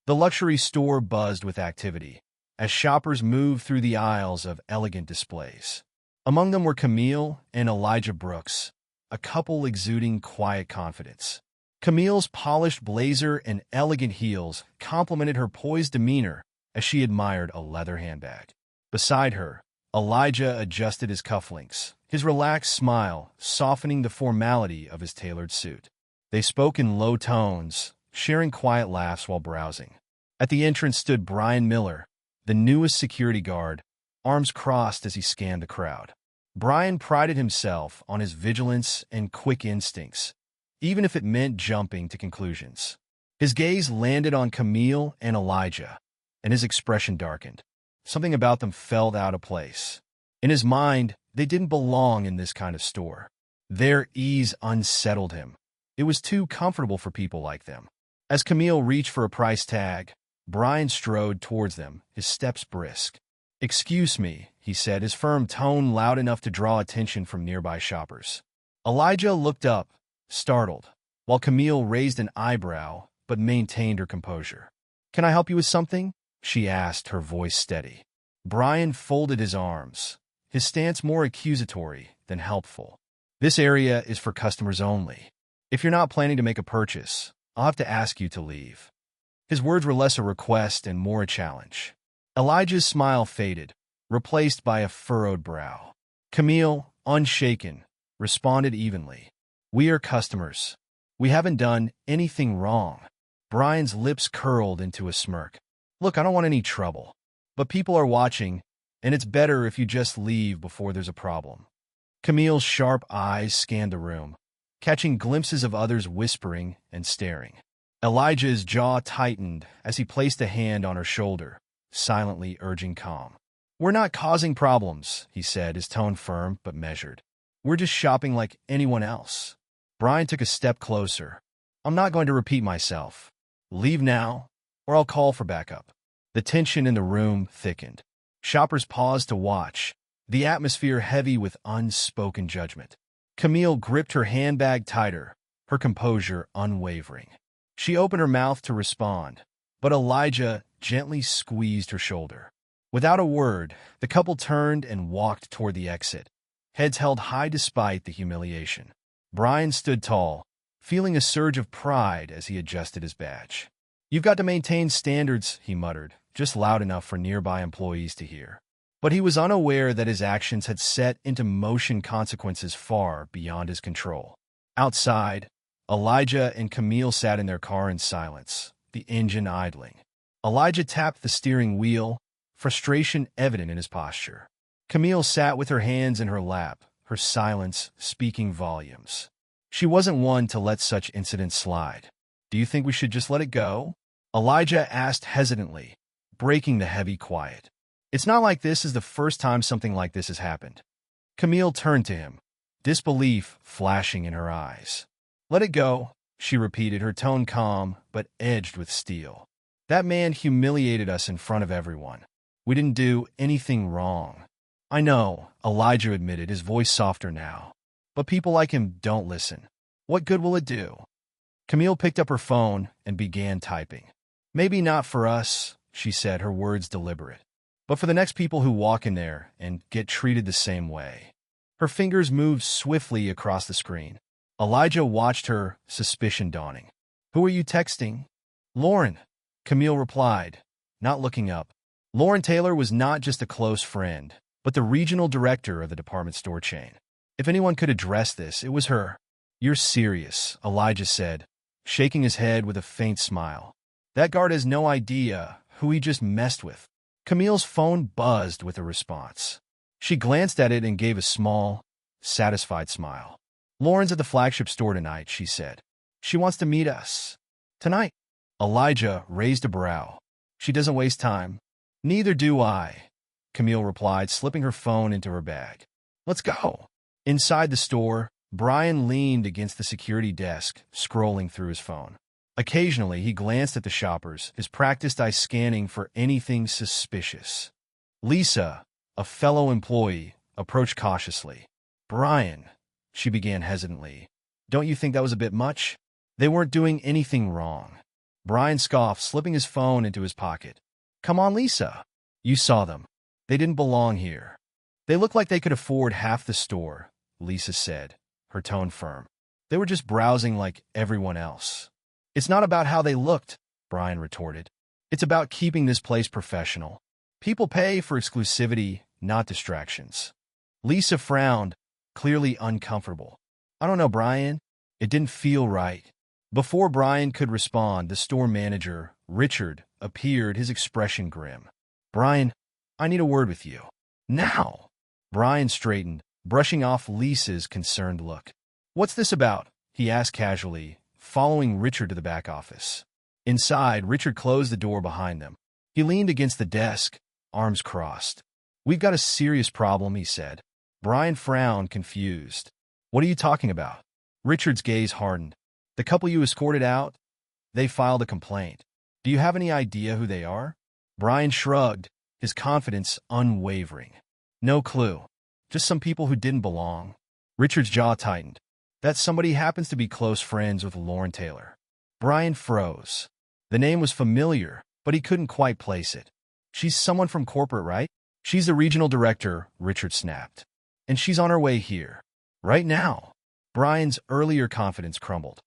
The luxury store buzzed with activity as shoppers moved through the aisles of elegant displays. Among them were Camille and Elijah Brooks, a couple exuding quiet confidence. Camille's polished blazer and elegant heels complemented her poised demeanor as she admired a leather handbag. Beside her, Elijah adjusted his cufflinks, his relaxed smile softening the formality of his tailored suit. They spoke in low tones, sharing quiet laughs while browsing. At the entrance stood Brian Miller, the newest security guard, arms crossed as he scanned the crowd. Brian prided himself on his vigilance and quick instincts, even if it meant jumping to conclusions. His gaze landed on Camille and Elijah, and his expression darkened. Something about them felt out of place. In his mind, they didn't belong in this kind of store. Their ease unsettled him. It was too comfortable for people like them. As Camille reached for a price tag, Brian strode towards them, his steps brisk. "Excuse me," he said, his firm tone loud enough to draw attention from nearby shoppers. Elijah looked up, startled, while Camille raised an eyebrow but maintained her composure. "Can I help you with something?" she asked, her voice steady. Brian folded his arms, his stance more accusatory than helpful. "This area is for customers only. If you're not planning to make a purchase, I'll have to ask you to leave." His words were less a request and more a challenge. Elijah's smile faded, replaced by a furrowed brow. Camille, unshaken, responded evenly. "We are customers. We haven't done anything wrong." Brian's lips curled into a smirk. "Look, I don't want any trouble. But people are watching, and it's better if you just leave before there's a problem." Camille's sharp eyes scanned the room, catching glimpses of others whispering and staring. Elijah's jaw tightened as he placed a hand on her shoulder, silently urging calm. "We're not causing problems," he said, his tone firm but measured. "We're just shopping like anyone else." Brian took a step closer. "I'm not going to repeat myself. Leave now, or I'll call for backup." The tension in the room thickened. Shoppers paused to watch, the atmosphere heavy with unspoken judgment. Camille gripped her handbag tighter, her composure unwavering. She opened her mouth to respond, but Elijah gently squeezed her shoulder. Without a word, the couple turned and walked toward the exit, heads held high despite the humiliation. Brian stood tall, feeling a surge of pride as he adjusted his badge. "You've got to maintain standards," he muttered, just loud enough for nearby employees to hear. But he was unaware that his actions had set into motion consequences far beyond his control. Outside, Elijah and Camille sat in their car in silence, the engine idling. Elijah tapped the steering wheel, frustration evident in his posture. Camille sat with her hands in her lap, her silence speaking volumes. She wasn't one to let such incidents slide. "Do you think we should just let it go?" Elijah asked hesitantly, breaking the heavy quiet. "It's not like this is the first time something like this has happened." Camille turned to him, disbelief flashing in her eyes. "Let it go," she repeated, her tone calm but edged with steel. "That man humiliated us in front of everyone. We didn't do anything wrong." "I know," Elijah admitted, his voice softer now. "But people like him don't listen. What good will it do?" Camille picked up her phone and began typing. "Maybe not for us," she said, her words deliberate, "but for the next people who walk in there and get treated the same way." Her fingers moved swiftly across the screen. Elijah watched her, suspicion dawning. "Who are you texting?" "Lauren," Camille replied, not looking up. Lauren Taylor was not just a close friend, but the regional director of the department store chain. If anyone could address this, it was her. "You're serious," Elijah said, shaking his head with a faint smile. "That guard has no idea who he just messed with." Camille's phone buzzed with a response. She glanced at it and gave a small, satisfied smile. "Lauren's at the flagship store tonight," she said. "She wants to meet us." "Tonight?" Elijah raised a brow. "She doesn't waste time." "Neither do I," Camille replied, slipping her phone into her bag. "Let's go." Inside the store, Brian leaned against the security desk, scrolling through his phone. Occasionally, he glanced at the shoppers, his practiced eye scanning for anything suspicious. Lisa, a fellow employee, approached cautiously. "Brian," she began hesitantly, "don't you think that was a bit much? They weren't doing anything wrong." Brian scoffed, slipping his phone into his pocket. Come on, Lisa. You saw them. They didn't belong here. They look like they could afford half the store, Lisa said, her tone firm. They were just browsing like everyone else. It's not about how they looked, Brian retorted. It's about keeping this place professional. People pay for exclusivity, not distractions. Lisa frowned, clearly uncomfortable. I don't know, Brian. It didn't feel right. Before Brian could respond, the store manager, Richard, appeared, his expression grim. Brian, I need a word with you. Now! Brian straightened, brushing off Lisa's concerned look. What's this about? He asked casually, following Richard to the back office. Inside, Richard closed the door behind them. He leaned against the desk, arms crossed. We've got a serious problem, he said. Brian frowned, confused. What are you talking about? Richard's gaze hardened. The couple you escorted out? They filed a complaint. Do you have any idea who they are? Brian shrugged, his confidence unwavering. No clue. Just some people who didn't belong. Richard's jaw tightened. That somebody happens to be close friends with Lauren Taylor. Brian froze. The name was familiar, but he couldn't quite place it. She's someone from corporate, right? She's the regional director, Richard snapped. And she's on her way here. Right now. Brian's earlier confidence crumbled.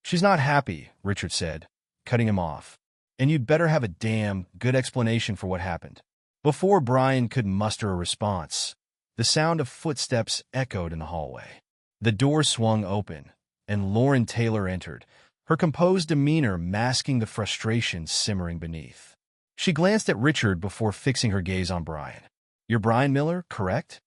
She's not happy, Richard said, cutting him off. And you'd better have a damn good explanation for what happened. Before Brian could muster a response, the sound of footsteps echoed in the hallway. The door swung open, and Lauren Taylor entered, her composed demeanor masking the frustration simmering beneath. She glanced at Richard before fixing her gaze on Brian. You're Brian Miller, correct?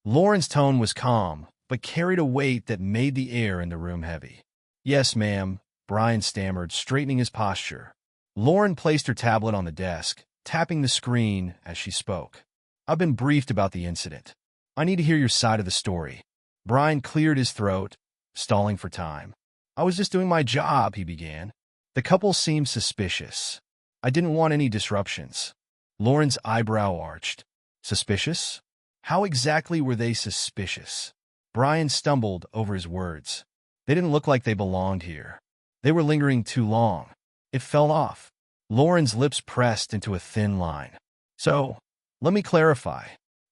Lauren's tone was calm, but carried a weight that made the air in the room heavy. Yes, ma'am, Brian stammered, straightening his posture. Lauren placed her tablet on the desk, tapping the screen as she spoke. I've been briefed about the incident. I need to hear your side of the story. Brian cleared his throat, stalling for time. I was just doing my job, he began. The couple seemed suspicious. I didn't want any disruptions. Lauren's eyebrow arched. Suspicious? How exactly were they suspicious? Brian stumbled over his words. They didn't look like they belonged here. They were lingering too long. It fell off. Lauren's lips pressed into a thin line. So, let me clarify.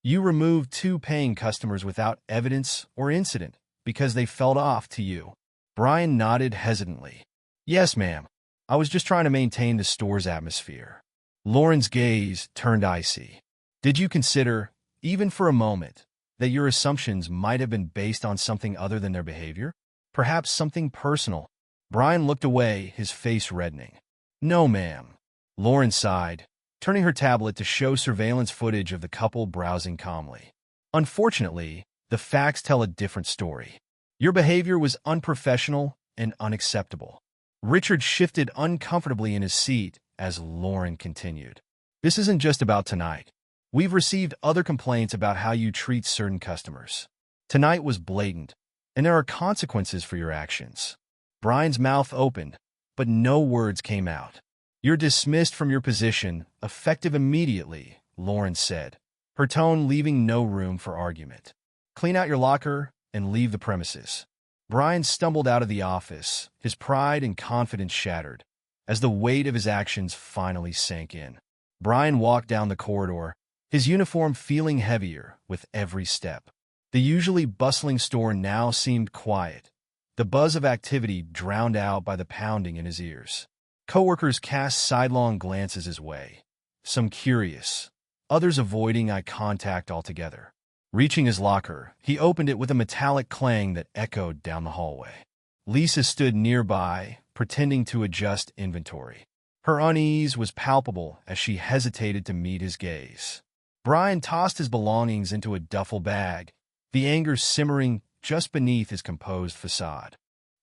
You removed 2 paying customers without evidence or incident because they fell off to you. Brian nodded hesitantly. Yes, ma'am. I was just trying to maintain the store's atmosphere. Lauren's gaze turned icy. Did you consider, even for a moment, that your assumptions might have been based on something other than their behavior? Perhaps something personal? Brian looked away, his face reddening. No, ma'am. Lauren sighed, turning her tablet to show surveillance footage of the couple browsing calmly. Unfortunately, the facts tell a different story. Your behavior was unprofessional and unacceptable. Richard shifted uncomfortably in his seat as Lauren continued. This isn't just about tonight. We've received other complaints about how you treat certain customers. Tonight was blatant, and there are consequences for your actions. Brian's mouth opened, but no words came out. You're dismissed from your position, effective immediately, Lauren said, her tone leaving no room for argument. Clean out your locker and leave the premises. Brian stumbled out of the office, his pride and confidence shattered, as the weight of his actions finally sank in. Brian walked down the corridor, his uniform feeling heavier with every step. The usually bustling store now seemed quiet, the buzz of activity drowned out by the pounding in his ears. Coworkers cast sidelong glances his way, some curious, others avoiding eye contact altogether. Reaching his locker, he opened it with a metallic clang that echoed down the hallway. Lisa stood nearby, pretending to adjust inventory. Her unease was palpable as she hesitated to meet his gaze. Brian tossed his belongings into a duffel bag, the anger simmering just beneath his composed facade.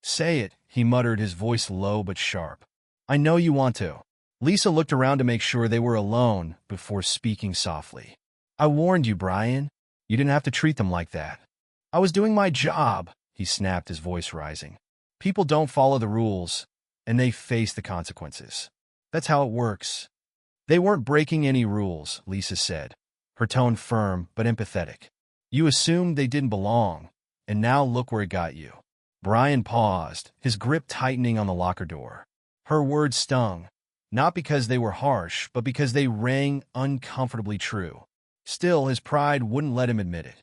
Say it, he muttered, his voice low but sharp. I know you want to. Lisa looked around to make sure they were alone before speaking softly. I warned you, Brian. You didn't have to treat them like that. I was doing my job, he snapped, his voice rising. People don't follow the rules, and they face the consequences. That's how it works. They weren't breaking any rules, Lisa said, her tone firm but empathetic. You assumed they didn't belong, and now look where it got you. Brian paused, his grip tightening on the locker door. Her words stung, not because they were harsh, but because they rang uncomfortably true. Still, his pride wouldn't let him admit it.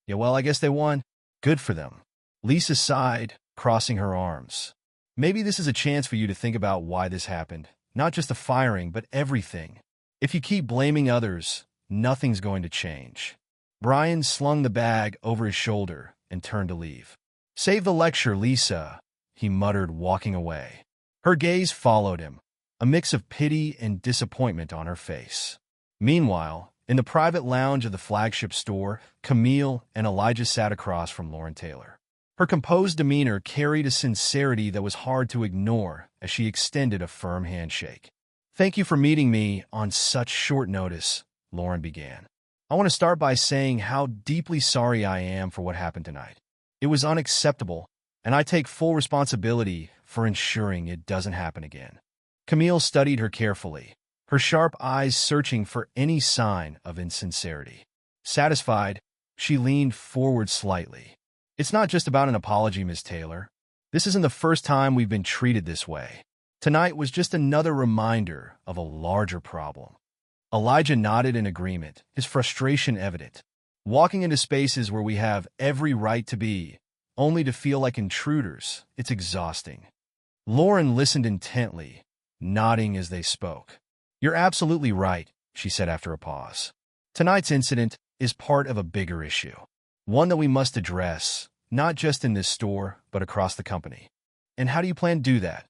Yeah, well, I guess they won. Good for them. Lisa sighed, crossing her arms. Maybe this is a chance for you to think about why this happened. Not just the firing, but everything. If you keep blaming others, nothing's going to change. Brian slung the bag over his shoulder and turned to leave. Save the lecture, Lisa, he muttered, walking away. Her gaze followed him, a mix of pity and disappointment on her face. Meanwhile, in the private lounge of the flagship store, Camille and Elijah sat across from Lauren Taylor. Her composed demeanor carried a sincerity that was hard to ignore as she extended a firm handshake. Thank you for meeting me on such short notice, Lauren began. I want to start by saying how deeply sorry I am for what happened tonight. It was unacceptable, and I take full responsibility for ensuring it doesn't happen again. Camille studied her carefully, her sharp eyes searching for any sign of insincerity. Satisfied, she leaned forward slightly. It's not just about an apology, Ms. Taylor. This isn't the first time we've been treated this way. Tonight was just another reminder of a larger problem. Elijah nodded in agreement, his frustration evident. Walking into spaces where we have every right to be, only to feel like intruders, it's exhausting. Lauren listened intently, nodding as they spoke. You're absolutely right, she said after a pause. Tonight's incident is part of a bigger issue, one that we must address, not just in this store, but across the company. And how do you plan to do that?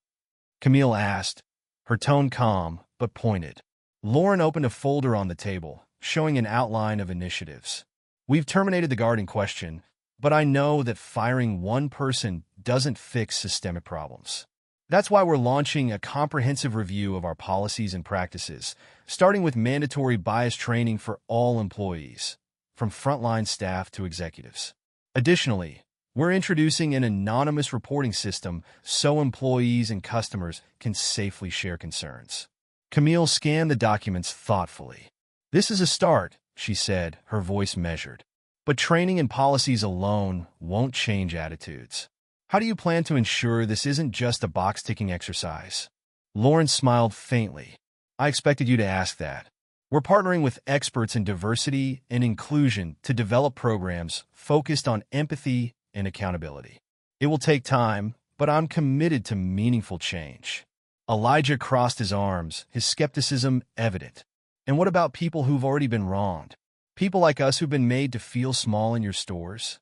Camille asked, her tone calm but pointed. Lauren opened a folder on the table, showing an outline of initiatives. We've terminated the guard in question, but I know that firing one person doesn't fix systemic problems. That's why we're launching a comprehensive review of our policies and practices, starting with mandatory bias training for all employees, from frontline staff to executives. Additionally, we're introducing an anonymous reporting system so employees and customers can safely share concerns. Camille scanned the documents thoughtfully. This is a start, she said, her voice measured. But training and policies alone won't change attitudes. How do you plan to ensure this isn't just a box-ticking exercise? Lauren smiled faintly. I expected you to ask that. We're partnering with experts in diversity and inclusion to develop programs focused on empathy and accountability. It will take time, but I'm committed to meaningful change. Elijah crossed his arms, his skepticism evident. And what about people who've already been wronged? People like us who've been made to feel small in your stores?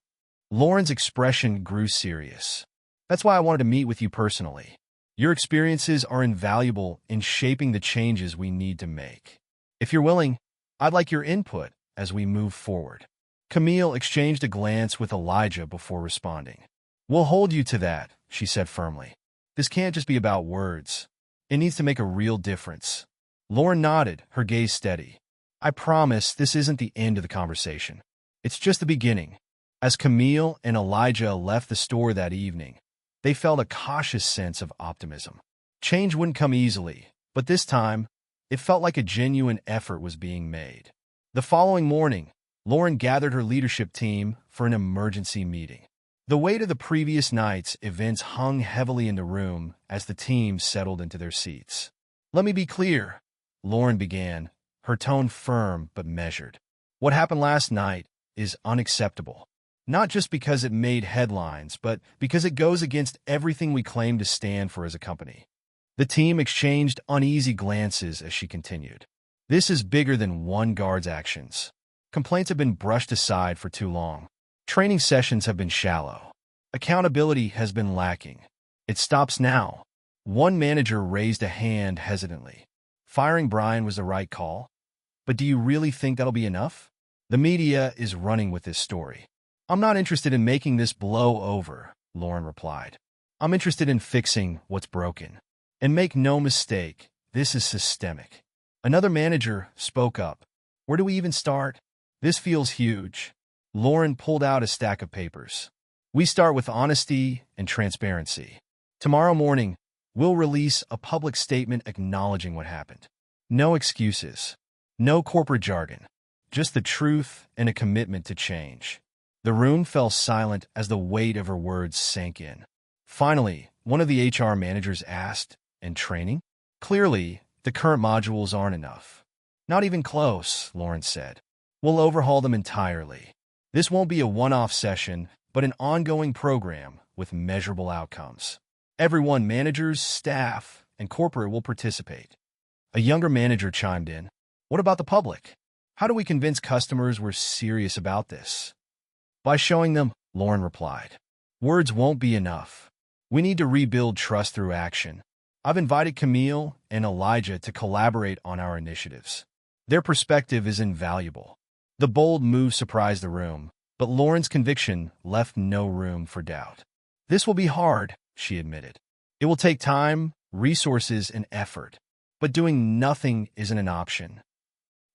Lauren's expression grew serious. That's why I wanted to meet with you personally. Your experiences are invaluable in shaping the changes we need to make. If you're willing, I'd like your input as we move forward. Camille exchanged a glance with Elijah before responding. We'll hold you to that, she said firmly. This can't just be about words. It needs to make a real difference. Lauren nodded, her gaze steady. I promise this isn't the end of the conversation. It's just the beginning. As Camille and Elijah left the store that evening, they felt a cautious sense of optimism. Change wouldn't come easily, but this time, it felt like a genuine effort was being made. The following morning, Lauren gathered her leadership team for an emergency meeting. The weight of the previous night's events hung heavily in the room as the team settled into their seats. Let me be clear, Lauren began, her tone firm but measured. What happened last night is unacceptable. Not just because it made headlines, but because it goes against everything we claim to stand for as a company. The team exchanged uneasy glances as she continued. This is bigger than one guard's actions. Complaints have been brushed aside for too long. Training sessions have been shallow. Accountability has been lacking. It stops now. One manager raised a hand hesitantly. Firing Brian was the right call. But do you really think that'll be enough? The media is running with this story. I'm not interested in making this blow over, Lauren replied. I'm interested in fixing what's broken. And make no mistake, this is systemic. Another manager spoke up. Where do we even start? This feels huge. Lauren pulled out a stack of papers. We start with honesty and transparency. Tomorrow morning, we'll release a public statement acknowledging what happened. No excuses. No corporate jargon. Just the truth and a commitment to change. The room fell silent as the weight of her words sank in. Finally, one of the HR managers asked, And training? Clearly, the current modules aren't enough. Not even close, Lawrence said. We'll overhaul them entirely. This won't be a one-off session, but an ongoing program with measurable outcomes. Everyone, managers, staff, and corporate will participate. A younger manager chimed in. What about the public? How do we convince customers we're serious about this? By showing them, Lauren replied. Words won't be enough. We need to rebuild trust through action. I've invited Camille and Elijah to collaborate on our initiatives. Their perspective is invaluable. The bold move surprised the room, but Lauren's conviction left no room for doubt. This will be hard, she admitted. It will take time, resources, and effort, but doing nothing isn't an option.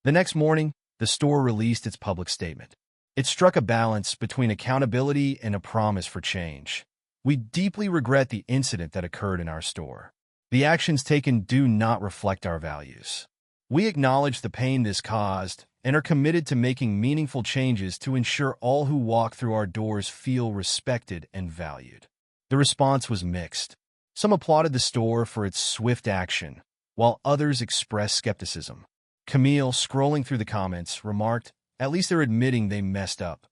The next morning, the store released its public statement. It struck a balance between accountability and a promise for change. We deeply regret the incident that occurred in our store. The actions taken do not reflect our values. We acknowledge the pain this caused and are committed to making meaningful changes to ensure all who walk through our doors feel respected and valued. The response was mixed. Some applauded the store for its swift action, while others expressed skepticism. Camille, scrolling through the comments, remarked, "At least they're admitting they messed up."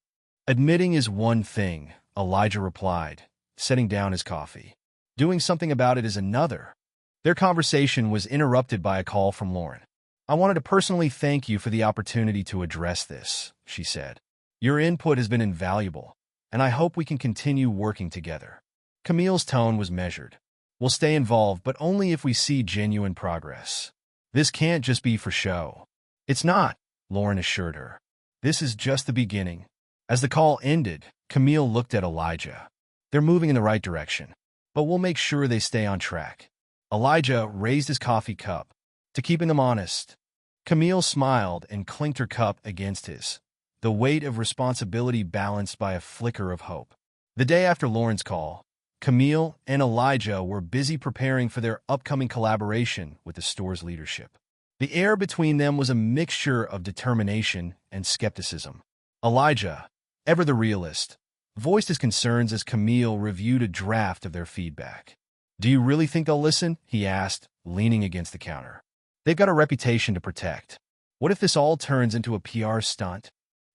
"Admitting is one thing," Elijah replied, setting down his coffee. "Doing something about it is another." Their conversation was interrupted by a call from Lauren. "I wanted to personally thank you for the opportunity to address this," she said. "Your input has been invaluable, and I hope we can continue working together." Camille's tone was measured. "We'll stay involved, but only if we see genuine progress. This can't just be for show." "It's not," Lauren assured her. "This is just the beginning." As the call ended, Camille looked at Elijah. "They're moving in the right direction, but we'll make sure they stay on track." Elijah raised his coffee cup. "To keeping them honest." Camille smiled and clinked her cup against his, the weight of responsibility balanced by a flicker of hope. The day after Lauren's call, Camille and Elijah were busy preparing for their upcoming collaboration with the store's leadership. The air between them was a mixture of determination and skepticism. Elijah, ever the realist, voiced his concerns as Camille reviewed a draft of their feedback. "Do you really think they'll listen?" he asked, leaning against the counter. "They've got a reputation to protect. What if this all turns into a PR stunt?"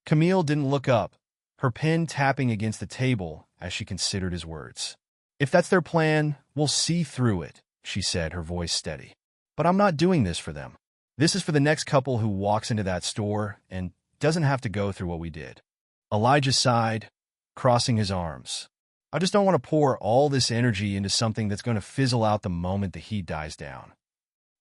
Camille didn't look up, her pen tapping against the table as she considered his words. "If that's their plan, we'll see through it," she said, her voice steady. "But I'm not doing this for them. This is for the next couple who walks into that store and doesn't have to go through what we did." Elijah sighed, crossing his arms. "I just don't want to pour all this energy into something that's going to fizzle out the moment the heat dies down."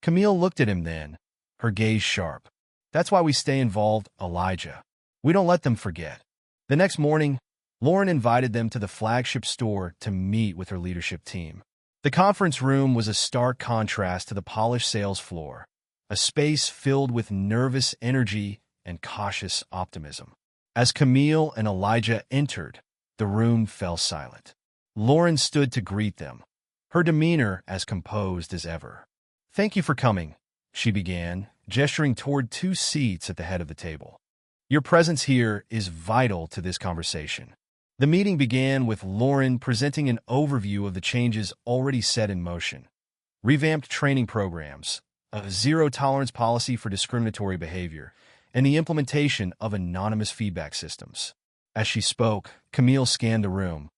Camille looked at him then, her gaze sharp. "That's why we stay involved, Elijah. We don't let them forget." The next morning, Lauren invited them to the flagship store to meet with her leadership team. The conference room was a stark contrast to the polished sales floor, a space filled with nervous energy and cautious optimism. As Camille and Elijah entered, the room fell silent. Lauren stood to greet them, her demeanor as composed as ever. "Thank you for coming," she began, gesturing toward two seats at the head of the table. "Your presence here is vital to this conversation." The meeting began with Lauren presenting an overview of the changes already set in motion. Revamped training programs, a zero-tolerance policy for discriminatory behavior, and the implementation of anonymous feedback systems. As she spoke, Camille scanned the room,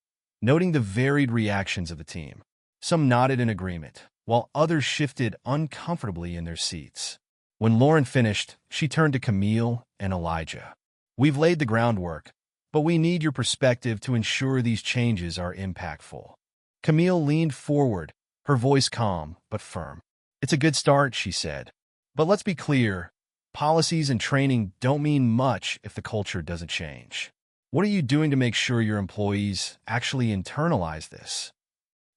noting the varied reactions of the team. Some nodded in agreement, while others shifted uncomfortably in their seats. When Lauren finished, she turned to Camille and Elijah. "We've laid the groundwork, but we need your perspective to ensure these changes are impactful." Camille leaned forward, her voice calm but firm. "It's a good start," she said. "But let's be clear, policies and training don't mean much if the culture doesn't change. What are you doing to make sure your employees actually internalize this?"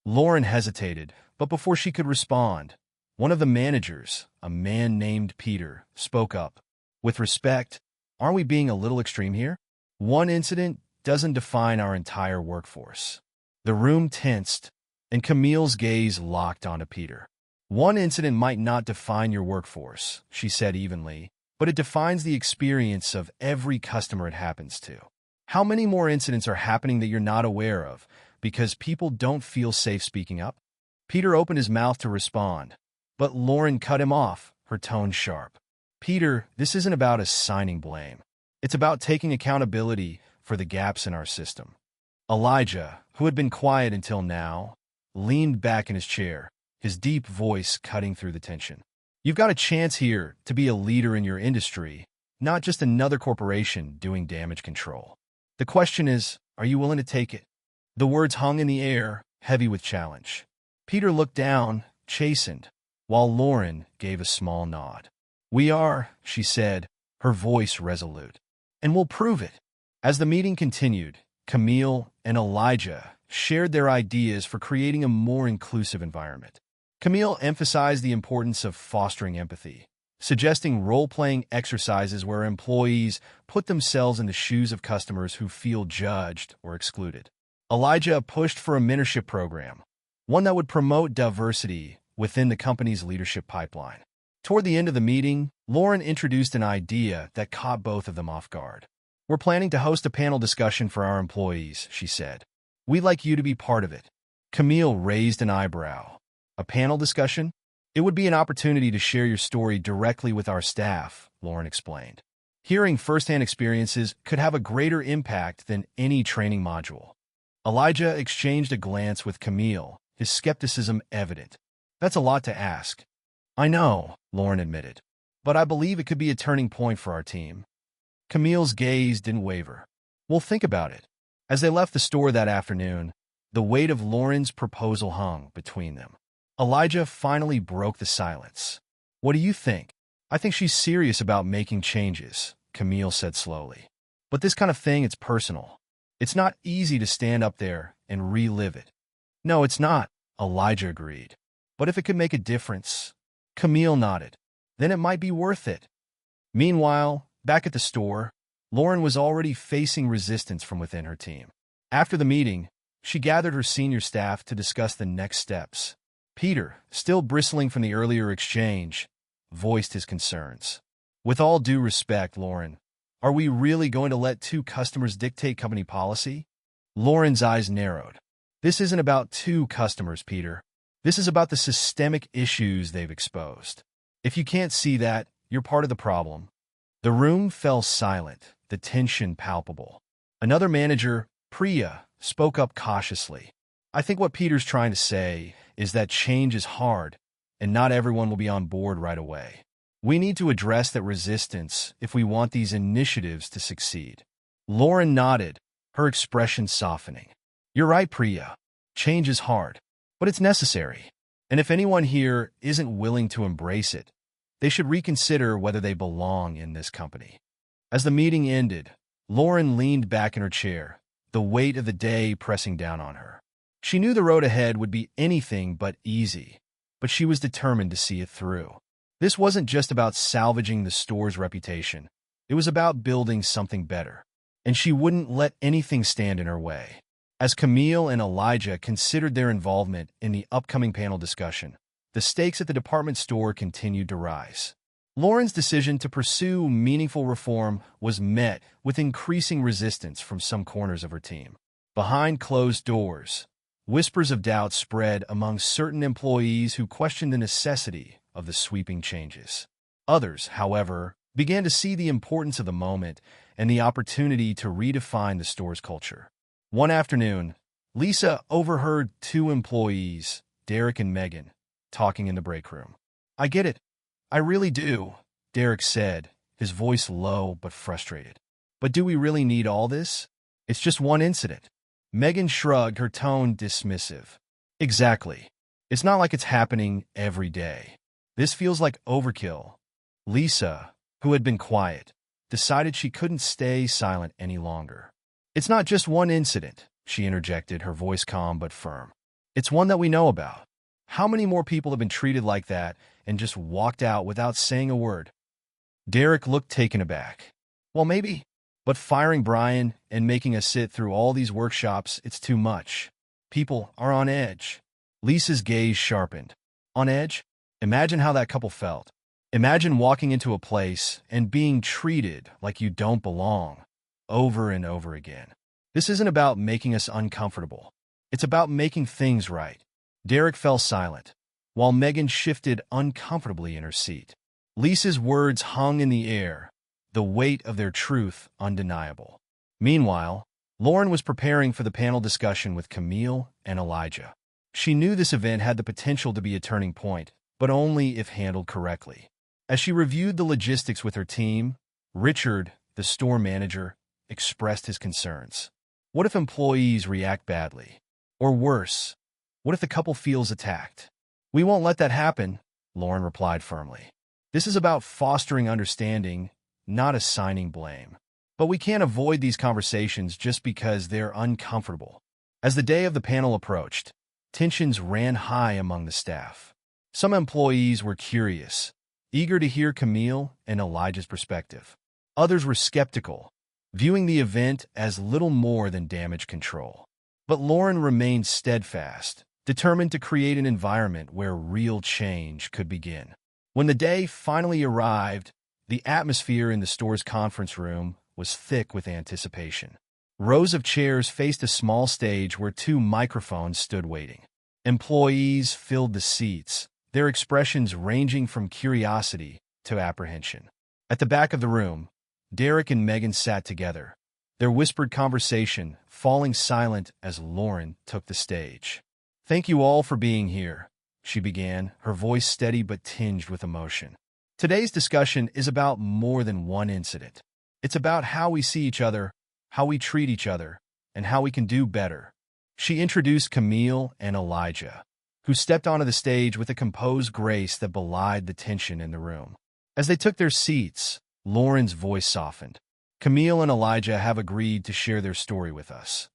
Lauren hesitated, but before she could respond, one of the managers, a man named Peter, spoke up. "With respect, aren't we being a little extreme here? One incident doesn't define our entire workforce." The room tensed, and Camille's gaze locked onto Peter. "One incident might not define your workforce," she said evenly, "but it defines the experience of every customer it happens to. How many more incidents are happening that you're not aware of because people don't feel safe speaking up?" Peter opened his mouth to respond, but Lauren cut him off, her tone sharp. Peter, this isn't about assigning blame. It's about taking accountability for the gaps in our system. Elijah, who had been quiet until now, leaned back in his chair, his deep voice cutting through the tension. You've got a chance here to be a leader in your industry, not just another corporation doing damage control. The question is, are you willing to take it? The words hung in the air, heavy with challenge. Peter looked down, chastened, while Lauren gave a small nod. We are, she said, her voice resolute. And we'll prove it. As the meeting continued, Camille and Elijah shared their ideas for creating a more inclusive environment. Camille emphasized the importance of fostering empathy, suggesting role-playing exercises where employees put themselves in the shoes of customers who feel judged or excluded. Elijah pushed for a mentorship program, one that would promote diversity within the company's leadership pipeline. Toward the end of the meeting, Lauren introduced an idea that caught both of them off guard. We're planning to host a panel discussion for our employees, she said. We'd like you to be part of it. Camille raised an eyebrow. A panel discussion? It would be an opportunity to share your story directly with our staff, Lauren explained. Hearing firsthand experiences could have a greater impact than any training module. Elijah exchanged a glance with Camille, his skepticism evident. That's a lot to ask. I know, Lauren admitted, but I believe it could be a turning point for our team. Camille's gaze didn't waver. We'll think about it. As they left the store that afternoon, the weight of Lauren's proposal hung between them. Elijah finally broke the silence. What do you think? I think she's serious about making changes, Camille said slowly. But this kind of thing, it's personal. It's not easy to stand up there and relive it. No, it's not, Elijah agreed. But if it could make a difference, Camille nodded, then it might be worth it. Meanwhile, back at the store, Lauren was already facing resistance from within her team. After the meeting, she gathered her senior staff to discuss the next steps. Peter, still bristling from the earlier exchange, voiced his concerns. With all due respect, Lauren, are we really going to let two customers dictate company policy? Lauren's eyes narrowed. This isn't about two customers, Peter. This is about the systemic issues they've exposed. If you can't see that, you're part of the problem. The room fell silent, the tension palpable. Another manager, Priya, spoke up cautiously. I think what Peter's trying to say is that change is hard, and not everyone will be on board right away. We need to address that resistance if we want these initiatives to succeed. Lauren nodded, her expression softening. You're right, Priya. Change is hard, but it's necessary. And if anyone here isn't willing to embrace it, they should reconsider whether they belong in this company. As the meeting ended, Lauren leaned back in her chair, the weight of the day pressing down on her. She knew the road ahead would be anything but easy, but she was determined to see it through. This wasn't just about salvaging the store's reputation. It was about building something better, and she wouldn't let anything stand in her way. As Camille and Elijah considered their involvement in the upcoming panel discussion, the stakes at the department store continued to rise. Lauren's decision to pursue meaningful reform was met with increasing resistance from some corners of her team. Behind closed doors, whispers of doubt spread among certain employees who questioned the necessity of the sweeping changes. Others, however, began to see the importance of the moment and the opportunity to redefine the store's culture. One afternoon, Lisa overheard two employees, Derek and Megan, talking in the break room. I get it. I really do, Derek said, his voice low but frustrated. But do we really need all this? It's just one incident. Megan shrugged, her tone dismissive. Exactly. It's not like it's happening every day. This feels like overkill. Lisa, who had been quiet, decided she couldn't stay silent any longer. It's not just one incident, she interjected, her voice calm but firm. It's one that we know about. How many more people have been treated like that and just walked out without saying a word? Derek looked taken aback. Well, maybe. But firing Brian and making us sit through all these workshops, it's too much. People are on edge. Lisa's gaze sharpened. On edge? Imagine how that couple felt. Imagine walking into a place and being treated like you don't belong, over and over again. This isn't about making us uncomfortable. It's about making things right. Derek fell silent, while Megan shifted uncomfortably in her seat. Lisa's words hung in the air, the weight of their truth undeniable. Meanwhile, Lauren was preparing for the panel discussion with Camille and Elijah. She knew this event had the potential to be a turning point, but only if handled correctly. As she reviewed the logistics with her team, Richard, the store manager, expressed his concerns. What if employees react badly? Or worse, what if the couple feels attacked? We won't let that happen, Lauren replied firmly. This is about fostering understanding, not assigning blame. But we can't avoid these conversations just because they're uncomfortable. As the day of the panel approached, tensions ran high among the staff. Some employees were curious, eager to hear Camille and Elijah's perspective. Others were skeptical, viewing the event as little more than damage control. But Lauren remained steadfast, determined to create an environment where real change could begin. When the day finally arrived, the atmosphere in the store's conference room was thick with anticipation. Rows of chairs faced a small stage where 2 microphones stood waiting. Employees filled the seats, their expressions ranging from curiosity to apprehension. At the back of the room, Derek and Megan sat together, their whispered conversation falling silent as Lauren took the stage. "Thank you all for being here," she began, her voice steady but tinged with emotion. "Today's discussion is about more than one incident. It's about how we see each other, how we treat each other, and how we can do better." She introduced Camille and Elijah, who stepped onto the stage with a composed grace that belied the tension in the room. As they took their seats, Lauren's voice softened. "Camille and Elijah have agreed to share their story with us,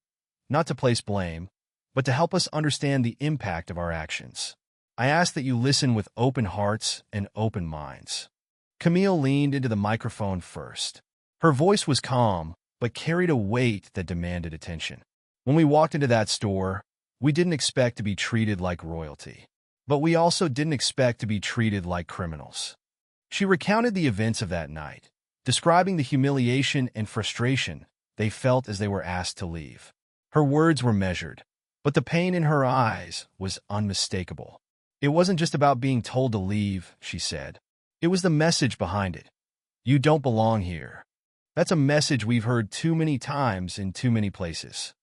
not to place blame, but to help us understand the impact of our actions. I ask that you listen with open hearts and open minds." Camille leaned into the microphone first. Her voice was calm, but carried a weight that demanded attention. "When we walked into that store, we didn't expect to be treated like royalty. But we also didn't expect to be treated like criminals." She recounted the events of that night, describing the humiliation and frustration they felt as they were asked to leave. Her words were measured, but the pain in her eyes was unmistakable. "It wasn't just about being told to leave," she said. "It was the message behind it. You don't belong here." That's a message we've heard too many times in too many places.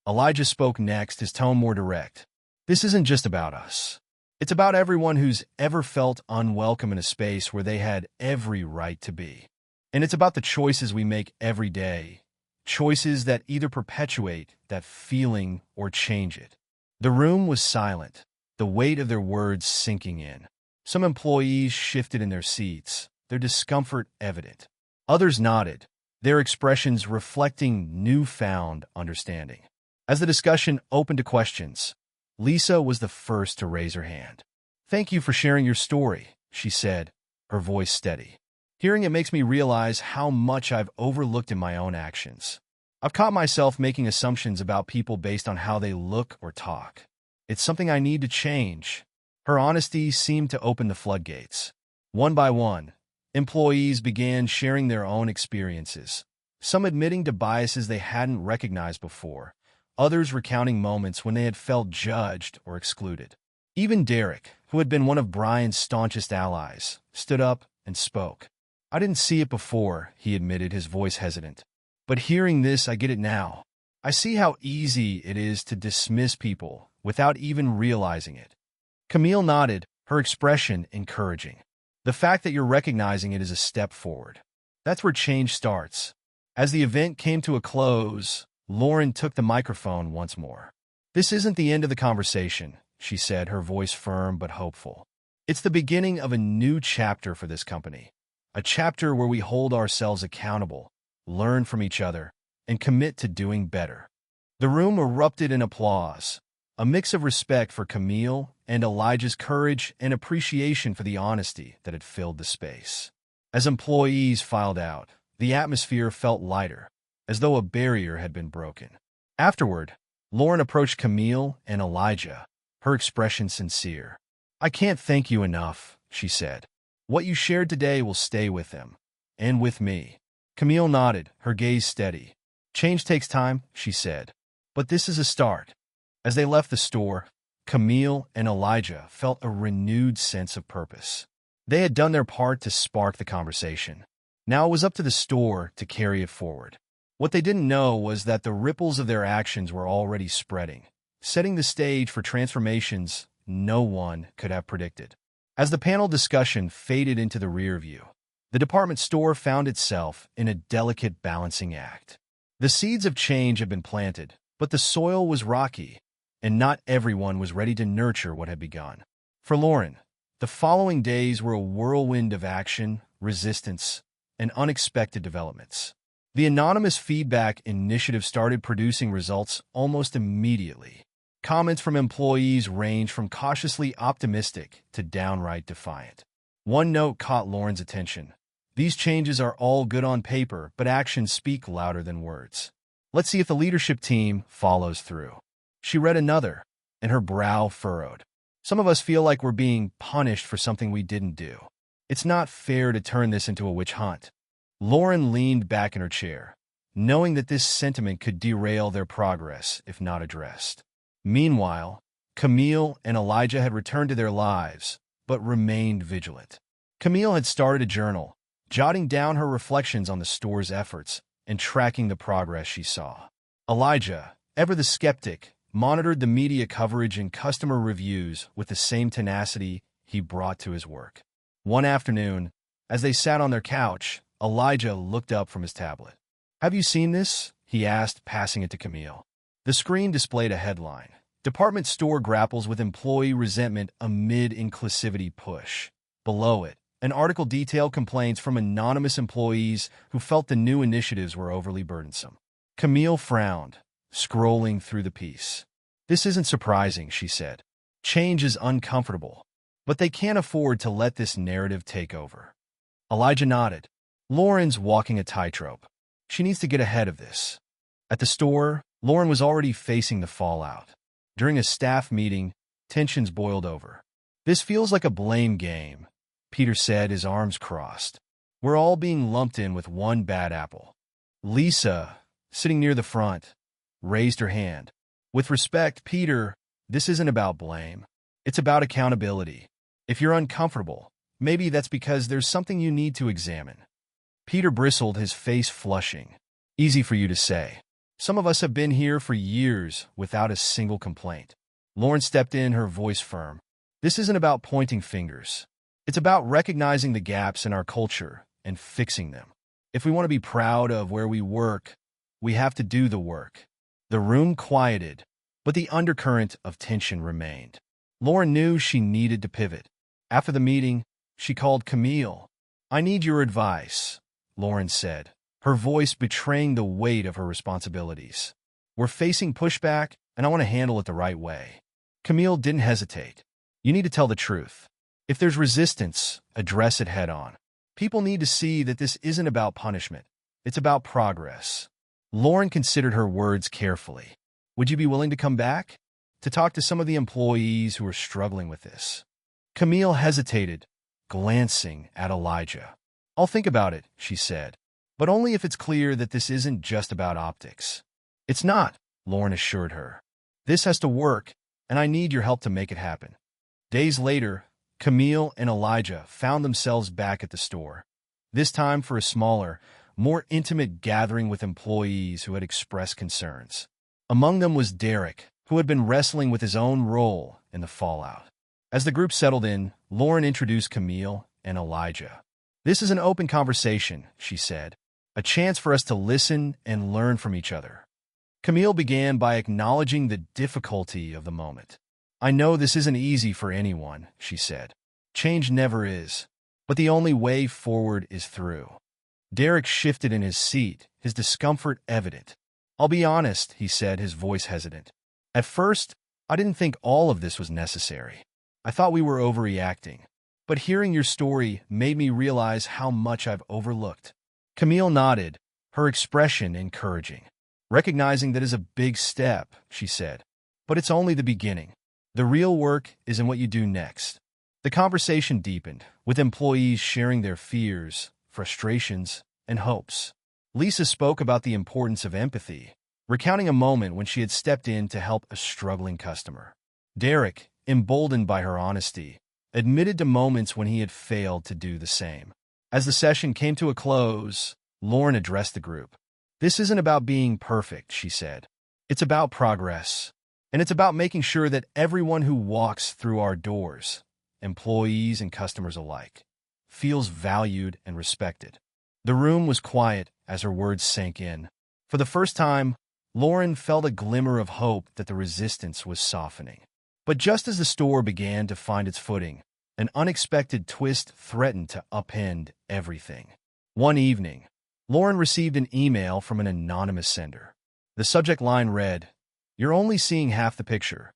Elijah spoke next, his tone more direct. "This isn't just about us. It's about everyone who's ever felt unwelcome in a space where they had every right to be. And it's about the choices we make every day, choices that either perpetuate that feeling or change it." The room was silent, the weight of their words sinking in. Some employees shifted in their seats, their discomfort evident. Others nodded, their expressions reflecting newfound understanding. As the discussion opened to questions, Lisa was the first to raise her hand. "Thank you for sharing your story," she said, her voice steady. "Hearing it makes me realize how much I've overlooked in my own actions. I've caught myself making assumptions about people based on how they look or talk. It's something I need to change." Her honesty seemed to open the floodgates. One by one, employees began sharing their own experiences, some admitting to biases they hadn't recognized before, others recounting moments when they had felt judged or excluded. Even Derek, who had been one of Brian's staunchest allies, stood up and spoke. "I didn't see it before," he admitted, his voice hesitant. "But hearing this, I get it now. I see how easy it is to dismiss people without even realizing it." Camille nodded, her expression encouraging. "The fact that you're recognizing it is a step forward. That's where change starts." As the event came to a close, Lauren took the microphone once more. "This isn't the end of the conversation," she said, her voice firm but hopeful. "It's the beginning of a new chapter for this company, a chapter where we hold ourselves accountable, learn from each other, and commit to doing better." The room erupted in applause, a mix of respect for Camille and Elijah's courage and appreciation for the honesty that had filled the space. As employees filed out, the atmosphere felt lighter, as though a barrier had been broken. Afterward, Lauren approached Camille and Elijah, her expression sincere. "I can't thank you enough," she said. "What you shared today will stay with them, and with me." Camille nodded, her gaze steady. "Change takes time," she said, "but this is a start." As they left the store, Camille and Elijah felt a renewed sense of purpose. They had done their part to spark the conversation. Now it was up to the store to carry it forward. What they didn't know was that the ripples of their actions were already spreading, setting the stage for transformations no one could have predicted. As the panel discussion faded into the rear view, the department store found itself in a delicate balancing act. The seeds of change had been planted, but the soil was rocky, and not everyone was ready to nurture what had begun. For Lauren, the following days were a whirlwind of action, resistance, and unexpected developments. The anonymous feedback initiative started producing results almost immediately. Comments from employees ranged from cautiously optimistic to downright defiant. One note caught Lauren's attention. These changes are all good on paper, but actions speak louder than words. Let's see if the leadership team follows through. She read another, and her brow furrowed. Some of us feel like we're being punished for something we didn't do. It's not fair to turn this into a witch hunt. Lauren leaned back in her chair, knowing that this sentiment could derail their progress if not addressed. Meanwhile, Camille and Elijah had returned to their lives, but remained vigilant. Camille had started a journal, jotting down her reflections on the store's efforts and tracking the progress she saw. Elijah, ever the skeptic, monitored the media coverage and customer reviews with the same tenacity he brought to his work. One afternoon, as they sat on their couch, Elijah looked up from his tablet. "Have you seen this?" he asked, passing it to Camille. The screen displayed a headline: "Department Store Grapples with Employee Resentment Amid Inclusivity Push." Below it, an article detailed complaints from anonymous employees who felt the new initiatives were overly burdensome. Camille frowned, scrolling through the piece. "This isn't surprising," she said. "Change is uncomfortable, but they can't afford to let this narrative take over." Elijah nodded. "Lauren's walking a tightrope. She needs to get ahead of this." At the store, Lauren was already facing the fallout. During a staff meeting, tensions boiled over. "This feels like a blame game," Peter said, his arms crossed. "We're all being lumped in with one bad apple." Lisa, sitting near the front, raised her hand. "With respect, Peter, this isn't about blame. It's about accountability. If you're uncomfortable, maybe that's because there's something you need to examine." Peter bristled, his face flushing. "Easy for you to say. Some of us have been here for years without a single complaint." Lauren stepped in, her voice firm. "This isn't about pointing fingers. It's about recognizing the gaps in our culture and fixing them. If we want to be proud of where we work, we have to do the work." The room quieted, but the undercurrent of tension remained. Lauren knew she needed to pivot. After the meeting, she called Camille. "I need your advice," Lauren said, her voice betraying the weight of her responsibilities. "We're facing pushback, and I want to handle it the right way." Camille didn't hesitate. "You need to tell the truth. If there's resistance, address it head on. People need to see that this isn't about punishment. It's about progress." Lauren considered her words carefully. "Would you be willing to come back to talk to some of the employees who are struggling with this?" Camille hesitated, glancing at Elijah. "I'll think about it," she said, "but only if it's clear that this isn't just about optics." "It's not," Lauren assured her. "This has to work, and I need your help to make it happen." Days later, Camille and Elijah found themselves back at the store, this time for a smaller, more intimate gathering with employees who had expressed concerns. Among them was Derek, who had been wrestling with his own role in the fallout. As the group settled in, Lauren introduced Camille and Elijah. "This is an open conversation," she said, "a chance for us to listen and learn from each other." Camille began by acknowledging the difficulty of the moment. "I know this isn't easy for anyone," she said. "Change never is, but the only way forward is through." Derek shifted in his seat, his discomfort evident. "I'll be honest," he said, his voice hesitant. "At first, I didn't think all of this was necessary. I thought we were overreacting. But hearing your story made me realize how much I've overlooked." Camille nodded, her expression encouraging. "Recognizing that is a big step," she said. "But it's only the beginning. The real work is in what you do next." The conversation deepened, with employees sharing their fears, frustrations, and hopes. Lisa spoke about the importance of empathy, recounting a moment when she had stepped in to help a struggling customer. Derek, emboldened by her honesty, admitted to moments when he had failed to do the same. As the session came to a close, Lauren addressed the group. "This isn't about being perfect," she said. "It's about progress. And it's about making sure that everyone who walks through our doors, employees and customers alike, feels valued and respected." The room was quiet as her words sank in. For the first time, Lauren felt a glimmer of hope that the resistance was softening. But just as the store began to find its footing, an unexpected twist threatened to upend everything. One evening, Lauren received an email from an anonymous sender. The subject line read, "You're only seeing half the picture."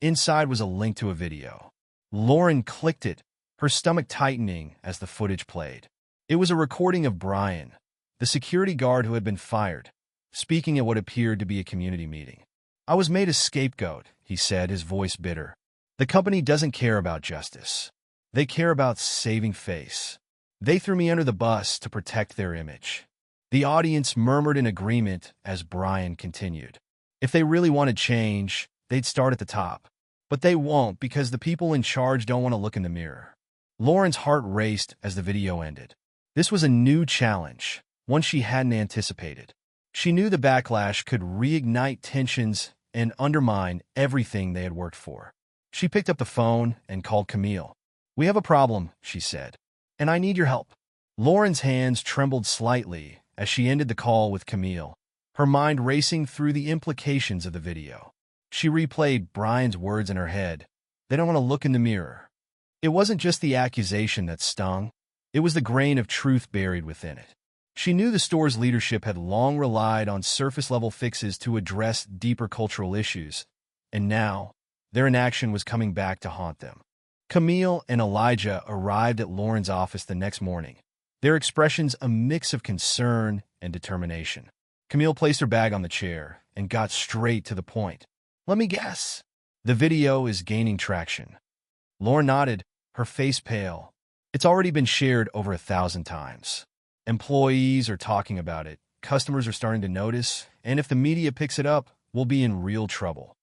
Inside was a link to a video. Lauren clicked it, her stomach tightening as the footage played. It was a recording of Brian, the security guard who had been fired, speaking at what appeared to be a community meeting. "I was made a scapegoat," he said, his voice bitter. "The company doesn't care about justice. They care about saving face. They threw me under the bus to protect their image." The audience murmured in agreement as Brian continued. If they really wanted change, they'd start at the top. But they won't because the people in charge don't want to look in the mirror. Lauren's heart raced as the video ended. This was a new challenge, one she hadn't anticipated. She knew the backlash could reignite tensions and undermine everything they had worked for. She picked up the phone and called Camille. "We have a problem," she said, "and I need your help." Lauren's hands trembled slightly as she ended the call with Camille, her mind racing through the implications of the video. She replayed Brian's words in her head. "They don't want to look in the mirror." It wasn't just the accusation that stung. It was the grain of truth buried within it. She knew the store's leadership had long relied on surface-level fixes to address deeper cultural issues, and now their inaction was coming back to haunt them. Camille and Elijah arrived at Lauren's office the next morning, their expressions a mix of concern and determination. Camille placed her bag on the chair and got straight to the point. "Let me guess. The video is gaining traction." Lauren nodded, her face pale. "It's already been shared over 1,000 times. Employees are talking about it, customers are starting to notice, and if the media picks it up, we'll be in real trouble."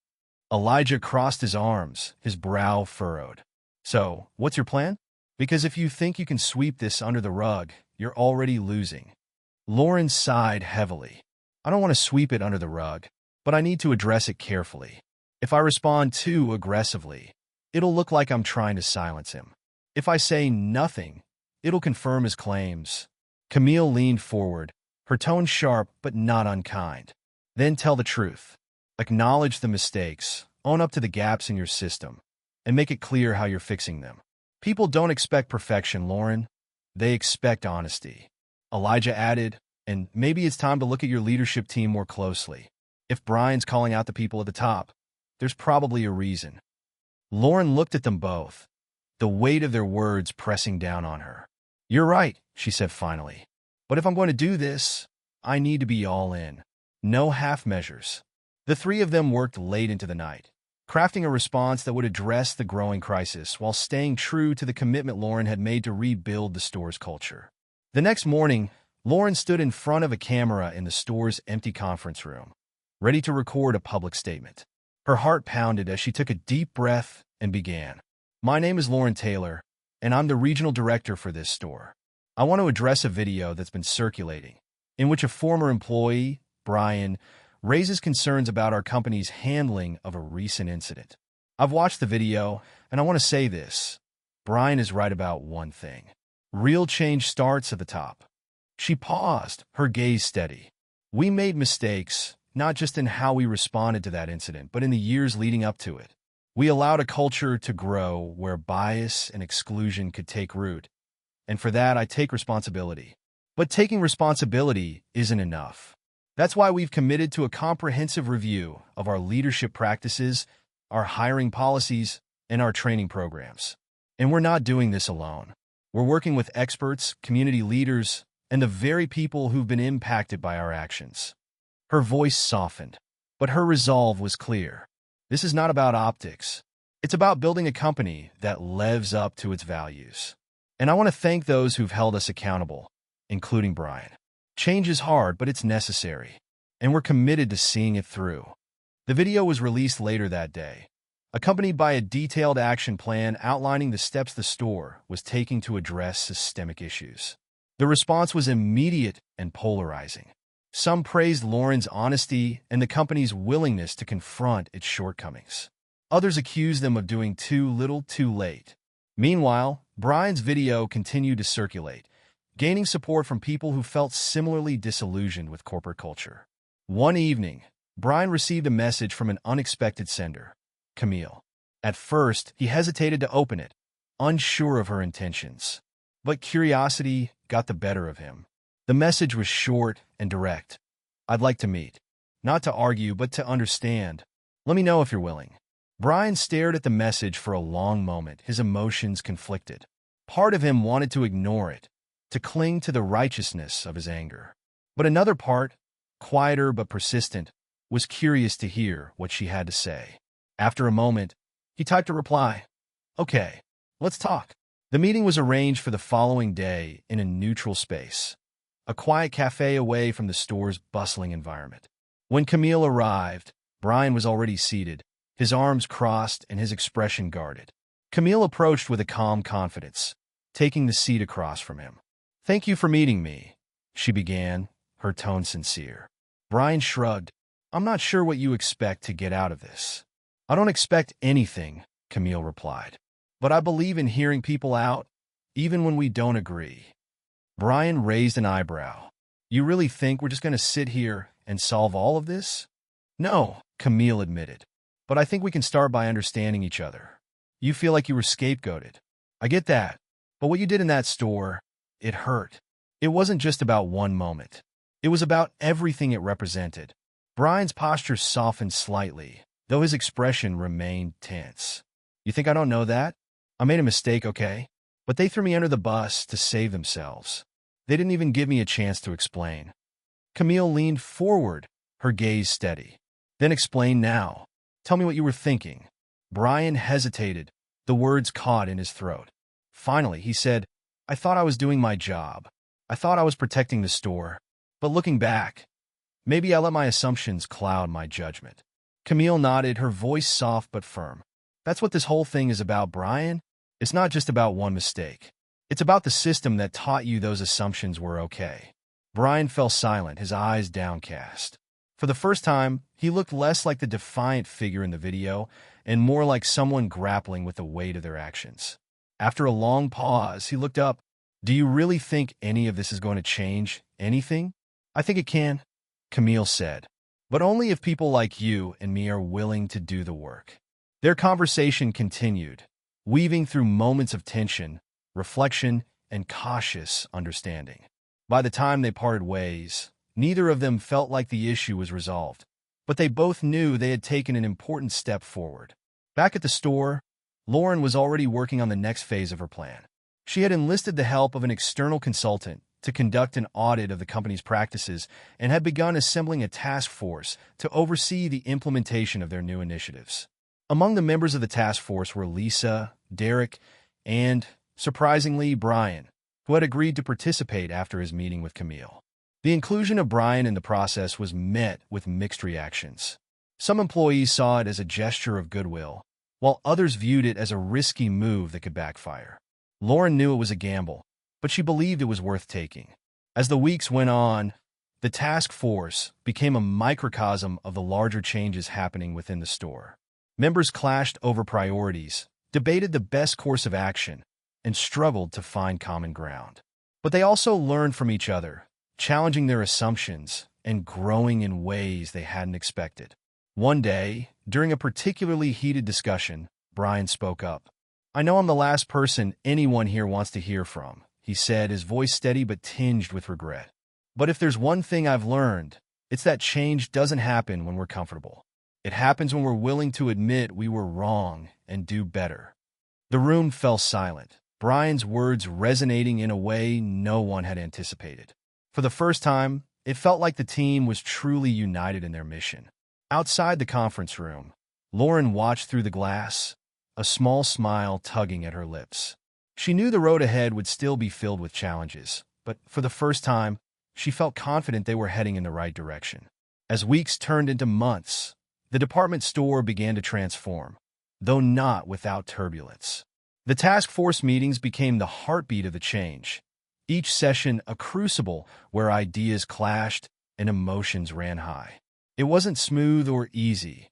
Elijah crossed his arms, his brow furrowed. "So, what's your plan? Because if you think you can sweep this under the rug, you're already losing." Lauren sighed heavily. "I don't want to sweep it under the rug, but I need to address it carefully. If I respond too aggressively, it'll look like I'm trying to silence him. If I say nothing, it'll confirm his claims." Camille leaned forward, her tone sharp but not unkind. "Then tell the truth. Acknowledge the mistakes, own up to the gaps in your system, and make it clear how you're fixing them. People don't expect perfection, Lauren. They expect honesty." Elijah added, "And maybe it's time to look at your leadership team more closely. If Brian's calling out the people at the top, there's probably a reason." Lauren looked at them both, the weight of their words pressing down on her. "You're right," she said finally. "But if I'm going to do this, I need to be all in. No half measures." The three of them worked late into the night, crafting a response that would address the growing crisis while staying true to the commitment Lauren had made to rebuild the store's culture. The next morning, Lauren stood in front of a camera in the store's empty conference room, ready to record a public statement. Her heart pounded as she took a deep breath and began. "My name is Lauren Taylor, and I'm the regional director for this store. I want to address a video that's been circulating, in which a former employee, Brian, raises concerns about our company's handling of a recent incident. I've watched the video, and I want to say this. Brian is right about one thing. Real change starts at the top." She paused, her gaze steady. "We made mistakes, not just in how we responded to that incident, but in the years leading up to it. We allowed a culture to grow where bias and exclusion could take root, and for that I take responsibility. But taking responsibility isn't enough. That's why we've committed to a comprehensive review of our leadership practices, our hiring policies, and our training programs. And we're not doing this alone. We're working with experts, community leaders, and the very people who've been impacted by our actions." Her voice softened, but her resolve was clear. This is not about optics. It's about building a company that lives up to its values. And I want to thank those who've held us accountable, including Brian. Change is hard, but it's necessary, and we're committed to seeing it through. The video was released later that day, accompanied by a detailed action plan outlining the steps the store was taking to address systemic issues. The response was immediate and polarizing. Some praised Lauren's honesty and the company's willingness to confront its shortcomings. Others accused them of doing too little too late. Meanwhile, Brian's video continued to circulate, gaining support from people who felt similarly disillusioned with corporate culture. One evening, Brian received a message from an unexpected sender, Camille. At first, he hesitated to open it, unsure of her intentions. But curiosity got the better of him. The message was short and direct. "I'd like to meet. Not to argue, but to understand. Let me know if you're willing." Brian stared at the message for a long moment, his emotions conflicted. Part of him wanted to ignore it, to cling to the righteousness of his anger. But another part, quieter but persistent, was curious to hear what she had to say. After a moment, he typed a reply. "Okay, let's talk." The meeting was arranged for the following day in a neutral space, a quiet cafe away from the store's bustling environment. When Camille arrived, Brian was already seated, his arms crossed and his expression guarded. Camille approached with a calm confidence, taking the seat across from him. "Thank you for meeting me," she began, her tone sincere. Brian shrugged. "I'm not sure what you expect to get out of this." "I don't expect anything," Camille replied. "But I believe in hearing people out, even when we don't agree." Brian raised an eyebrow. "You really think we're just going to sit here and solve all of this?" "No," Camille admitted. "But I think we can start by understanding each other. You feel like you were scapegoated. I get that. But what you did in that store, it hurt. It wasn't just about one moment. It was about everything it represented." Brian's posture softened slightly, though his expression remained tense. "You think I don't know that? I made a mistake, okay? But they threw me under the bus to save themselves. They didn't even give me a chance to explain." Camille leaned forward, her gaze steady. "Then explain now. Tell me what you were thinking." Brian hesitated, the words caught in his throat. Finally, he said, "I thought I was doing my job. I thought I was protecting the store. But looking back, maybe I let my assumptions cloud my judgment." Camille nodded, her voice soft but firm. "That's what this whole thing is about, Brian. It's not just about one mistake. It's about the system that taught you those assumptions were okay." Brian fell silent, his eyes downcast. For the first time, he looked less like the defiant figure in the video and more like someone grappling with the weight of their actions. After a long pause, he looked up. "Do you really think any of this is going to change anything?" "I think it can," Camille said. "But only if people like you and me are willing to do the work." Their conversation continued, weaving through moments of tension, reflection, and cautious understanding. By the time they parted ways, neither of them felt like the issue was resolved, but they both knew they had taken an important step forward. Back at the store, Lauren was already working on the next phase of her plan. She had enlisted the help of an external consultant to conduct an audit of the company's practices and had begun assembling a task force to oversee the implementation of their new initiatives. Among the members of the task force were Lisa, Derek, and, surprisingly, Brian, who had agreed to participate after his meeting with Camille. The inclusion of Brian in the process was met with mixed reactions. Some employees saw it as a gesture of goodwill, while others viewed it as a risky move that could backfire. Lauren knew it was a gamble, but she believed it was worth taking. As the weeks went on, the task force became a microcosm of the larger changes happening within the store. Members clashed over priorities, debated the best course of action, and struggled to find common ground. But they also learned from each other, challenging their assumptions and growing in ways they hadn't expected. One day, during a particularly heated discussion, Brian spoke up. "I know I'm the last person anyone here wants to hear from," he said, his voice steady but tinged with regret. "But if there's one thing I've learned, it's that change doesn't happen when we're comfortable. It happens when we're willing to admit we were wrong and do better." The room fell silent, Brian's words resonating in a way no one had anticipated. For the first time, it felt like the team was truly united in their mission. Outside the conference room, Lauren watched through the glass, a small smile tugging at her lips. She knew the road ahead would still be filled with challenges, but for the first time, she felt confident they were heading in the right direction. As weeks turned into months, the department store began to transform. though not without turbulence. The task force meetings became the heartbeat of the change, each session a crucible where ideas clashed and emotions ran high. It wasn't smooth or easy.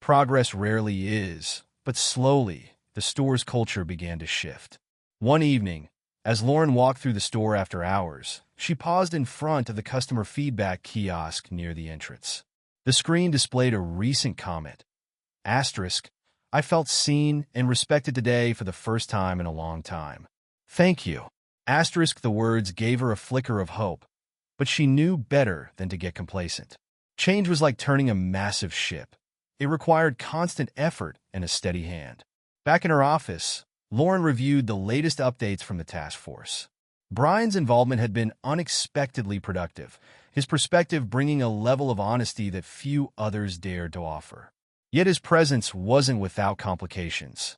Progress rarely is, but slowly, the store's culture began to shift. One evening, as Lauren walked through the store after hours, she paused in front of the customer feedback kiosk near the entrance. The screen displayed a recent comment. Asterisk, I felt seen and respected today for the first time in a long time. Thank you. Asterisk, the words gave her a flicker of hope, but she knew better than to get complacent. Change was like turning a massive ship. It required constant effort and a steady hand. Back in her office, Lauren reviewed the latest updates from the task force. Brian's involvement had been unexpectedly productive, his perspective bringing a level of honesty that few others dared to offer. Yet his presence wasn't without complications.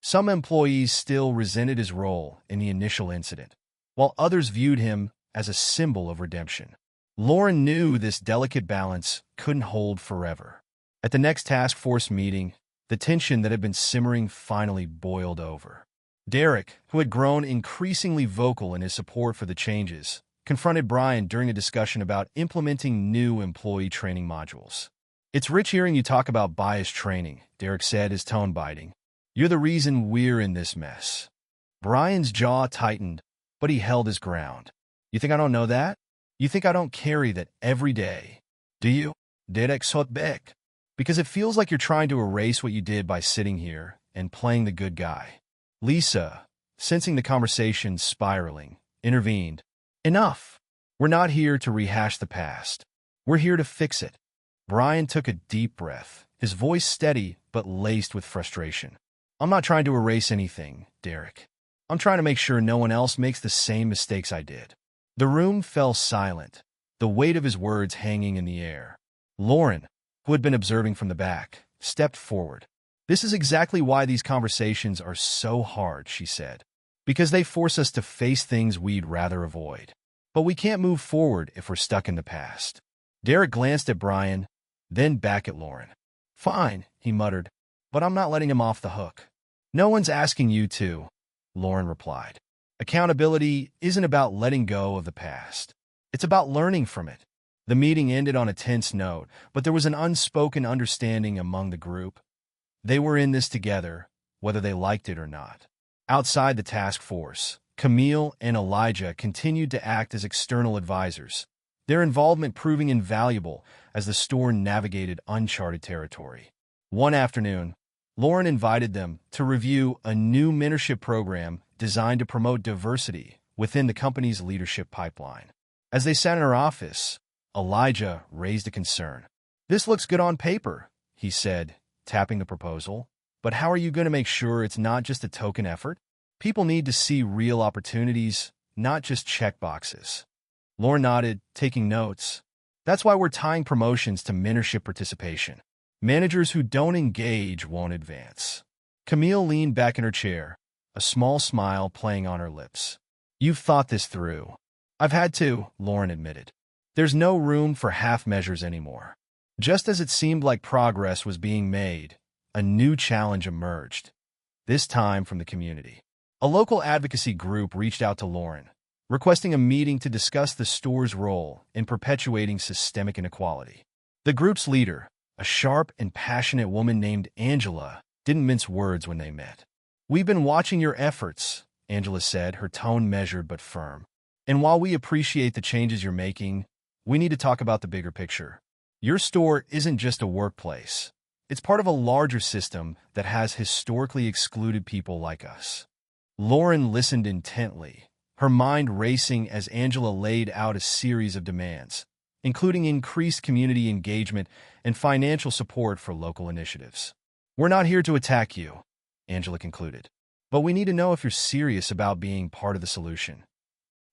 Some employees still resented his role in the initial incident, while others viewed him as a symbol of redemption. Lauren knew this delicate balance couldn't hold forever. At the next task force meeting, the tension that had been simmering finally boiled over. Derek, who had grown increasingly vocal in his support for the changes, confronted Brian during a discussion about implementing new employee training modules. It's rich hearing you talk about bias training, Derek said, his tone biting. You're the reason we're in this mess. Brian's jaw tightened, but he held his ground. You think I don't know that? You think I don't carry that every day? Do you? Derek sot back. Because it feels like you're trying to erase what you did by sitting here and playing the good guy. Lisa, sensing the conversation spiraling, intervened. Enough. We're not here to rehash the past. We're here to fix it. Brian took a deep breath, his voice steady but laced with frustration. I'm not trying to erase anything, Derek. I'm trying to make sure no one else makes the same mistakes I did. The room fell silent, the weight of his words hanging in the air. Lauren, who had been observing from the back, stepped forward. This is exactly why these conversations are so hard, she said. Because they force us to face things we'd rather avoid. But we can't move forward if we're stuck in the past. Derek glanced at Brian, then back at Lauren. Fine, he muttered, but I'm not letting him off the hook. No one's asking you to, Lauren replied. Accountability isn't about letting go of the past. It's about learning from it. The meeting ended on a tense note, but there was an unspoken understanding among the group. They were in this together, whether they liked it or not. Outside the task force, Camille and Elijah continued to act as external advisors, their involvement proving invaluable as the store navigated uncharted territory. One afternoon, Lauren invited them to review a new mentorship program designed to promote diversity within the company's leadership pipeline. As they sat in her office, Elijah raised a concern. This looks good on paper, he said, tapping the proposal. But how are you going to make sure it's not just a token effort? People need to see real opportunities, not just checkboxes. Lauren nodded, taking notes. That's why we're tying promotions to mentorship participation. Managers who don't engage won't advance. Camille leaned back in her chair, a small smile playing on her lips. You've thought this through. I've had to, Lauren admitted. There's no room for half measures anymore. Just as it seemed like progress was being made, a new challenge emerged, this time from the community. A local advocacy group reached out to Lauren, requesting a meeting to discuss the store's role in perpetuating systemic inequality. The group's leader, a sharp and passionate woman named Angela, didn't mince words when they met. We've been watching your efforts, Angela said, her tone measured but firm. And while we appreciate the changes you're making, we need to talk about the bigger picture. Your store isn't just a workplace. It's part of a larger system that has historically excluded people like us. Lauren listened intently, her mind racing as Angela laid out a series of demands, including increased community engagement and financial support for local initiatives. We're not here to attack you, Angela concluded, but we need to know if you're serious about being part of the solution.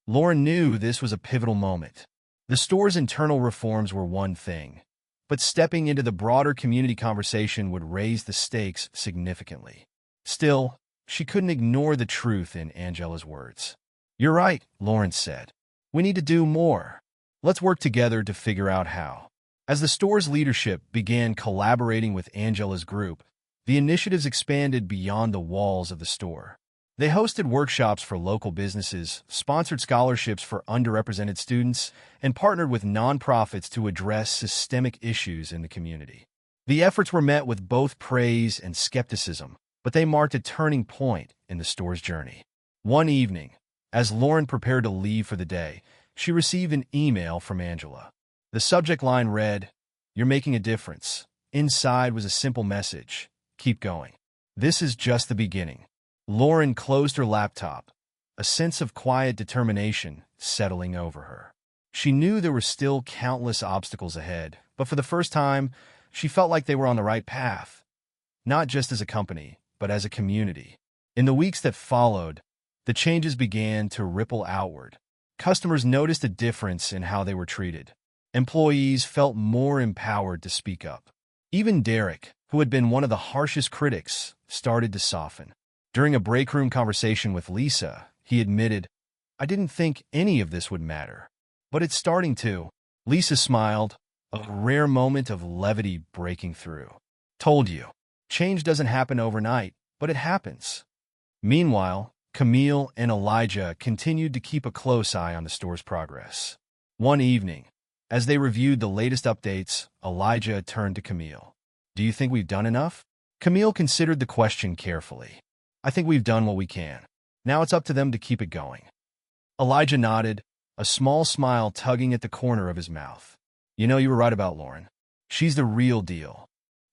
Lauren knew this was a pivotal moment. The store's internal reforms were one thing, but stepping into the broader community conversation would raise the stakes significantly. Still, she couldn't ignore the truth in Angela's words. You're right, Lauren said. We need to do more. Let's work together to figure out how. As the store's leadership began collaborating with Angela's group, The initiatives expanded beyond the walls of the store. They hosted workshops for local businesses, sponsored scholarships for underrepresented students, and partnered with nonprofits to address systemic issues in the community. The efforts were met with both praise and skepticism, but they marked a turning point in the store's journey. One evening, as Lauren prepared to leave for the day, she received an email from Angela. The subject line read, "You're making a difference." Inside was a simple message, "Keep going. This is just the beginning." Lauren closed her laptop, a sense of quiet determination settling over her. She knew there were still countless obstacles ahead, but for the first time, she felt like they were on the right path, not just as a company, but as a community. In the weeks that followed, the changes began to ripple outward. Customers noticed a difference in how they were treated. Employees felt more empowered to speak up. Even Derek, who had been one of the harshest critics, started to soften. During a break-room conversation with Lisa, he admitted, "I didn't think any of this would matter. But it's starting to." Lisa smiled, a rare moment of levity breaking through. "Told you. Change doesn't happen overnight, but it happens." Meanwhile, Camille and Elijah continued to keep a close eye on the store's progress. One evening, as they reviewed the latest updates, Elijah turned to Camille. "Do you think we've done enough?" Camille considered the question carefully. "I think we've done what we can. Now it's up to them to keep it going." Elijah nodded, a small smile tugging at the corner of his mouth. "You know, you were right about Lauren. She's the real deal."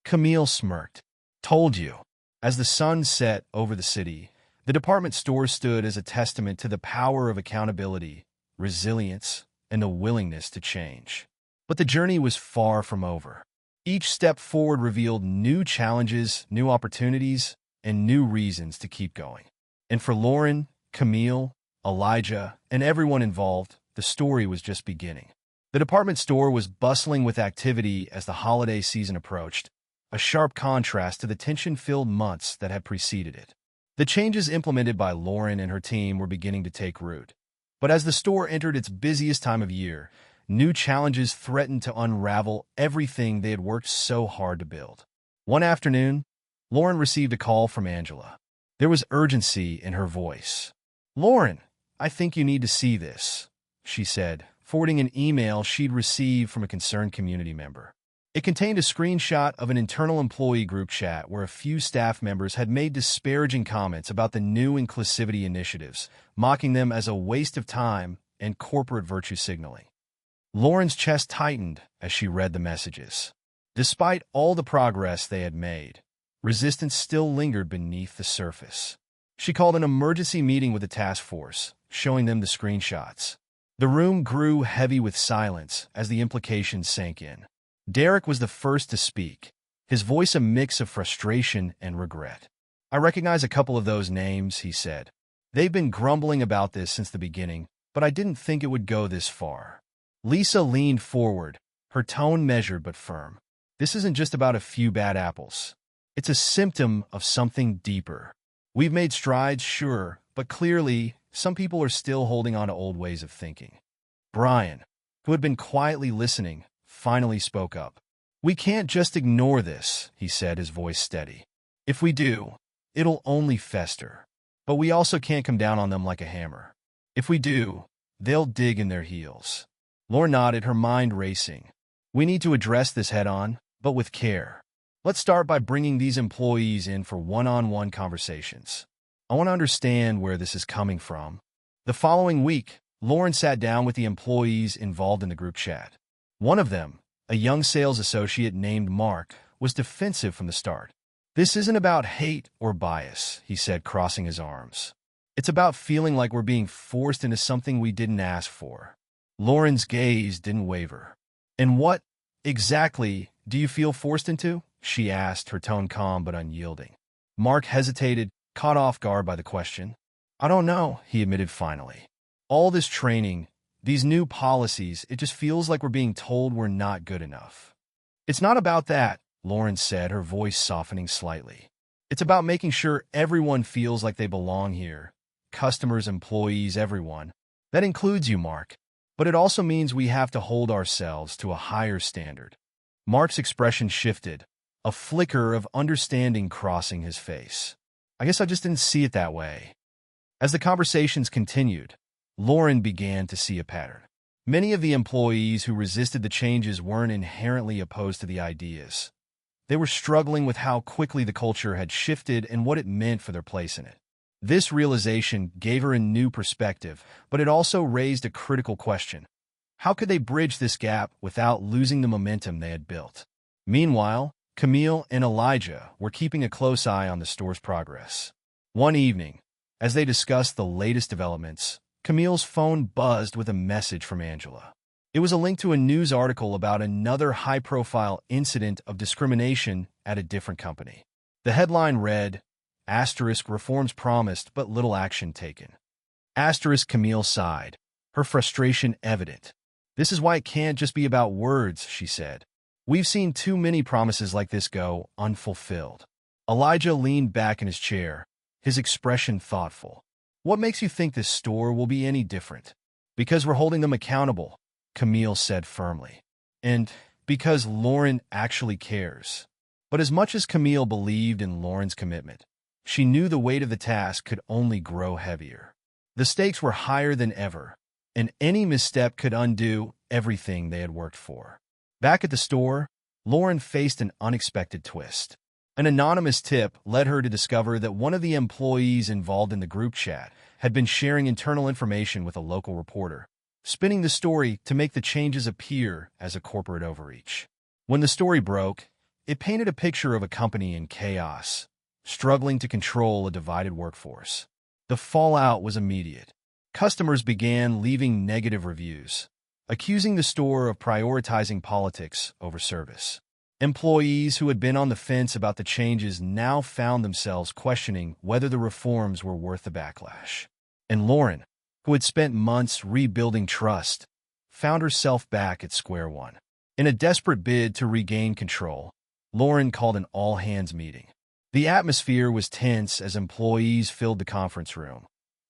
Camille smirked. "Told you." As the sun set over the city, the department store stood as a testament to the power of accountability, resilience, and the willingness to change. But the journey was far from over. Each step forward revealed new challenges, new opportunities, and new reasons to keep going. And for Lauren, Camille, Elijah, and everyone involved, the story was just beginning. The department store was bustling with activity as the holiday season approached, a sharp contrast to the tension-filled months that had preceded it. The changes implemented by Lauren and her team were beginning to take root. But as the store entered its busiest time of year, new challenges threatened to unravel everything they had worked so hard to build. One afternoon, Lauren received a call from Angela. There was urgency in her voice. "Lauren, I think you need to see this," she said, forwarding an email she'd received from a concerned community member. It contained a screenshot of an internal employee group chat where a few staff members had made disparaging comments about the new inclusivity initiatives, mocking them as a waste of time and corporate virtue signaling. Lauren's chest tightened as she read the messages. Despite all the progress they had made, resistance still lingered beneath the surface. She called an emergency meeting with the task force, showing them the screenshots. The room grew heavy with silence as the implications sank in. Derek was the first to speak, his voice a mix of frustration and regret. "I recognize a couple of those names," he said. "They've been grumbling about this since the beginning, but I didn't think it would go this far." Lisa leaned forward, her tone measured but firm. "This isn't just about a few bad apples. It's a symptom of something deeper. We've made strides, sure, but clearly, some people are still holding on to old ways of thinking." Brian, who had been quietly listening, finally spoke up. "We can't just ignore this," he said, his voice steady. "If we do, it'll only fester. But we also can't come down on them like a hammer. If we do, they'll dig in their heels." Lauren nodded, her mind racing. "We need to address this head-on, but with care. Let's start by bringing these employees in for one-on-one conversations. I want to understand where this is coming from." The following week, Lauren sat down with the employees involved in the group chat. One of them, a young sales associate named Mark, was defensive from the start. "This isn't about hate or bias," he said, crossing his arms. "It's about feeling like we're being forced into something we didn't ask for." Lauren's gaze didn't waver. "And what, exactly, do you feel forced into?" she asked, her tone calm but unyielding. Mark hesitated, caught off guard by the question. "I don't know," he admitted finally. "All this training, these new policies, it just feels like we're being told we're not good enough." "It's not about that," Lauren said, her voice softening slightly. "It's about making sure everyone feels like they belong here. Customers, employees, everyone. That includes you, Mark. But it also means we have to hold ourselves to a higher standard." Mark's expression shifted, a flicker of understanding crossing his face. I guess I just didn't see it that way. As the conversations continued, Lauren began to see a pattern. Many of the employees who resisted the changes weren't inherently opposed to the ideas. They were struggling with how quickly the culture had shifted and what it meant for their place in it. This realization gave her a new perspective, but it also raised a critical question. How could they bridge this gap without losing the momentum they had built? Meanwhile, Camille and Elijah were keeping a close eye on the store's progress. One evening, as they discussed the latest developments, Camille's phone buzzed with a message from Angela. It was a link to a news article about another high-profile incident of discrimination at a different company. The headline read, "Reforms promised but little action taken." Camille sighed, her frustration evident. "This is why it can't just be about words," she said. "We've seen too many promises like this go unfulfilled." Elijah leaned back in his chair, his expression thoughtful. "What makes you think this store will be any different?" "Because we're holding them accountable," Camille said firmly. "And because Lauren actually cares." But as much as Camille believed in Lauren's commitment, she knew the weight of the task could only grow heavier. The stakes were higher than ever, and any misstep could undo everything they had worked for. Back at the store, Lauren faced an unexpected twist. An anonymous tip led her to discover that one of the employees involved in the group chat had been sharing internal information with a local reporter, spinning the story to make the changes appear as a corporate overreach. When the story broke, it painted a picture of a company in chaos, struggling to control a divided workforce. The fallout was immediate. Customers began leaving negative reviews, accusing the store of prioritizing politics over service. Employees who had been on the fence about the changes now found themselves questioning whether the reforms were worth the backlash. And Lauren, who had spent months rebuilding trust, found herself back at square one. In a desperate bid to regain control, Lauren called an all-hands meeting. The atmosphere was tense as employees filled the conference room,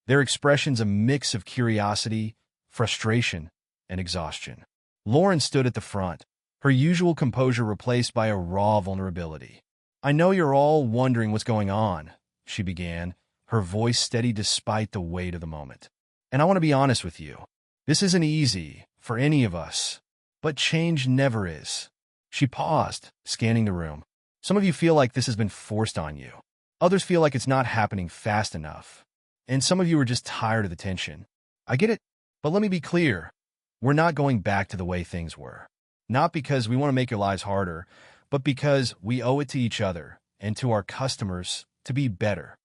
their expressions a mix of curiosity, frustration, and exhaustion. Lauren stood at the front, her usual composure replaced by a raw vulnerability. "I know you're all wondering what's going on," she began, her voice steady despite the weight of the moment. "And I want to be honest with you. This isn't easy for any of us, but change never is." She paused, scanning the room. "Some of you feel like this has been forced on you. Others feel like it's not happening fast enough. And some of you are just tired of the tension. I get it, but let me be clear. We're not going back to the way things were. Not because we want to make your lives harder, but because we owe it to each other and to our customers to be better."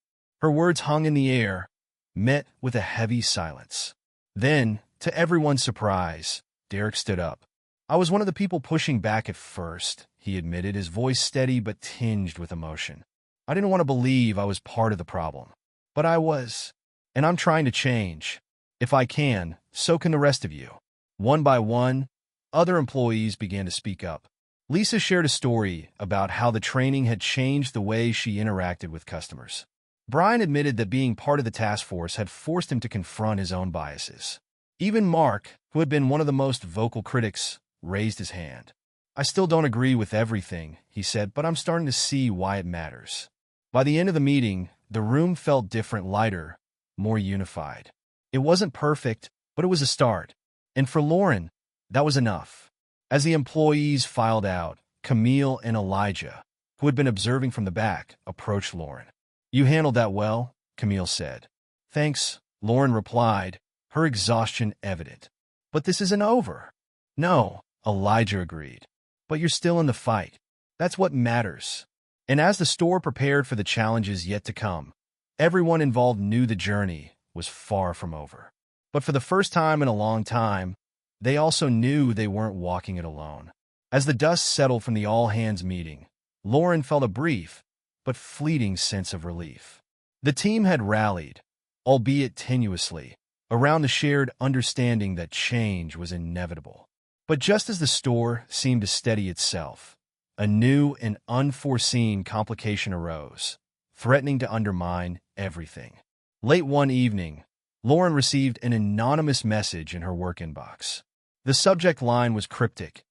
Her words hung in the air, met with a heavy silence. Then, to everyone's surprise, Derek stood up. "I was one of the people pushing back at first," he admitted, his voice steady but tinged with emotion. "I didn't want to believe I was part of the problem. But I was. And I'm trying to change. If I can, so can the rest of you." One by one, other employees began to speak up. Lisa shared a story about how the training had changed the way she interacted with customers. Brian admitted that being part of the task force had forced him to confront his own biases. Even Mark, who had been one of the most vocal critics, raised his hand. "I still don't agree with everything," he said, "but I'm starting to see why it matters." By the end of the meeting, the room felt different, lighter, more unified. It wasn't perfect, but it was a start. And for Lauren, that was enough. As the employees filed out, Camille and Elijah, who had been observing from the back, approached Lauren. "You handled that well," Camille said. "Thanks," Lauren replied, her exhaustion evident. "But this isn't over." "No," Elijah agreed. "But you're still in the fight. That's what matters." And as the store prepared for the challenges yet to come, everyone involved knew the journey was far from over. But for the first time in a long time, they also knew they weren't walking it alone. As the dust settled from the all-hands meeting, Lauren felt a brief but fleeting sense of relief. The team had rallied, albeit tenuously, around the shared understanding that change was inevitable. But just as the store seemed to steady itself, a new and unforeseen complication arose, threatening to undermine everything. Late one evening, Lauren received an anonymous message in her work inbox. The subject line was cryptic: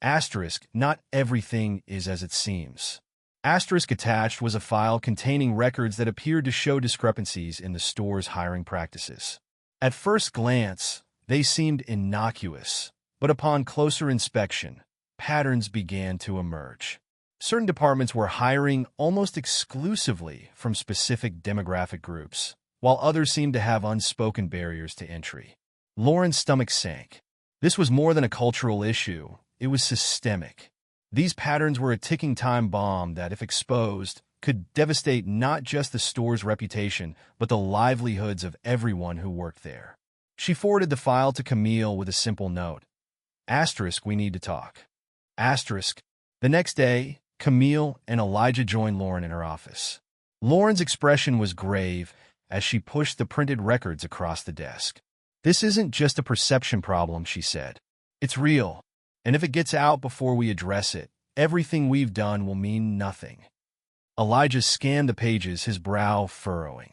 Asterisk, not everything is as it seems. Asterisk attached was a file containing records that appeared to show discrepancies in the store's hiring practices. At first glance, they seemed innocuous, but upon closer inspection, patterns began to emerge. Certain departments were hiring almost exclusively from specific demographic groups, while others seemed to have unspoken barriers to entry. Lauren's stomach sank. This was more than a cultural issue, it was systemic. These patterns were a ticking time bomb that, if exposed, could devastate not just the store's reputation, but the livelihoods of everyone who worked there. She forwarded the file to Camille with a simple note. Asterisk, we need to talk. Asterisk. The next day, Camille and Elijah joined Lauren in her office. Lauren's expression was grave as she pushed the printed records across the desk. This isn't just a perception problem, she said. It's real. And if it gets out before we address it, everything we've done will mean nothing. Elijah scanned the pages, his brow furrowing.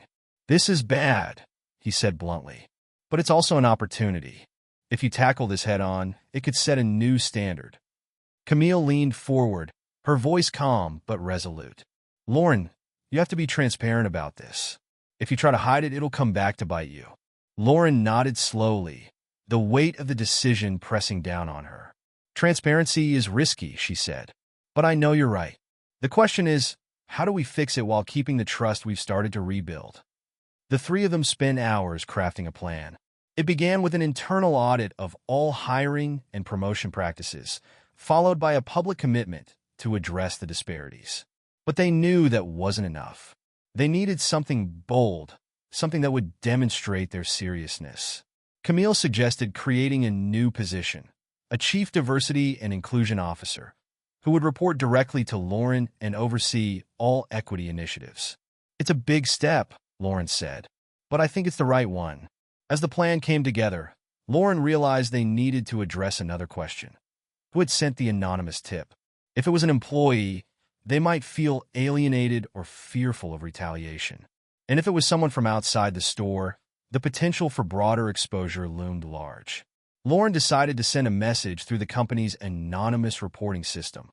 This is bad, he said bluntly. But it's also an opportunity. If you tackle this head-on, it could set a new standard. Camille leaned forward, her voice calm but resolute. Lauren, you have to be transparent about this. If you try to hide it, it'll come back to bite you. Lauren nodded slowly, the weight of the decision pressing down on her. Transparency is risky, she said. But I know you're right. The question is, how do we fix it while keeping the trust we've started to rebuild? The three of them spent hours crafting a plan. It began with an internal audit of all hiring and promotion practices, followed by a public commitment to address the disparities. But they knew that wasn't enough. They needed something bold, something that would demonstrate their seriousness. Camille suggested creating a new position, a Chief Diversity and Inclusion Officer, who would report directly to Lauren and oversee all equity initiatives. It's a big step, Lauren said, but I think it's the right one. As the plan came together, Lauren realized they needed to address another question. Who had sent the anonymous tip? If it was an employee, they might feel alienated or fearful of retaliation. And if it was someone from outside the store, the potential for broader exposure loomed large. Lauren decided to send a message through the company's anonymous reporting system,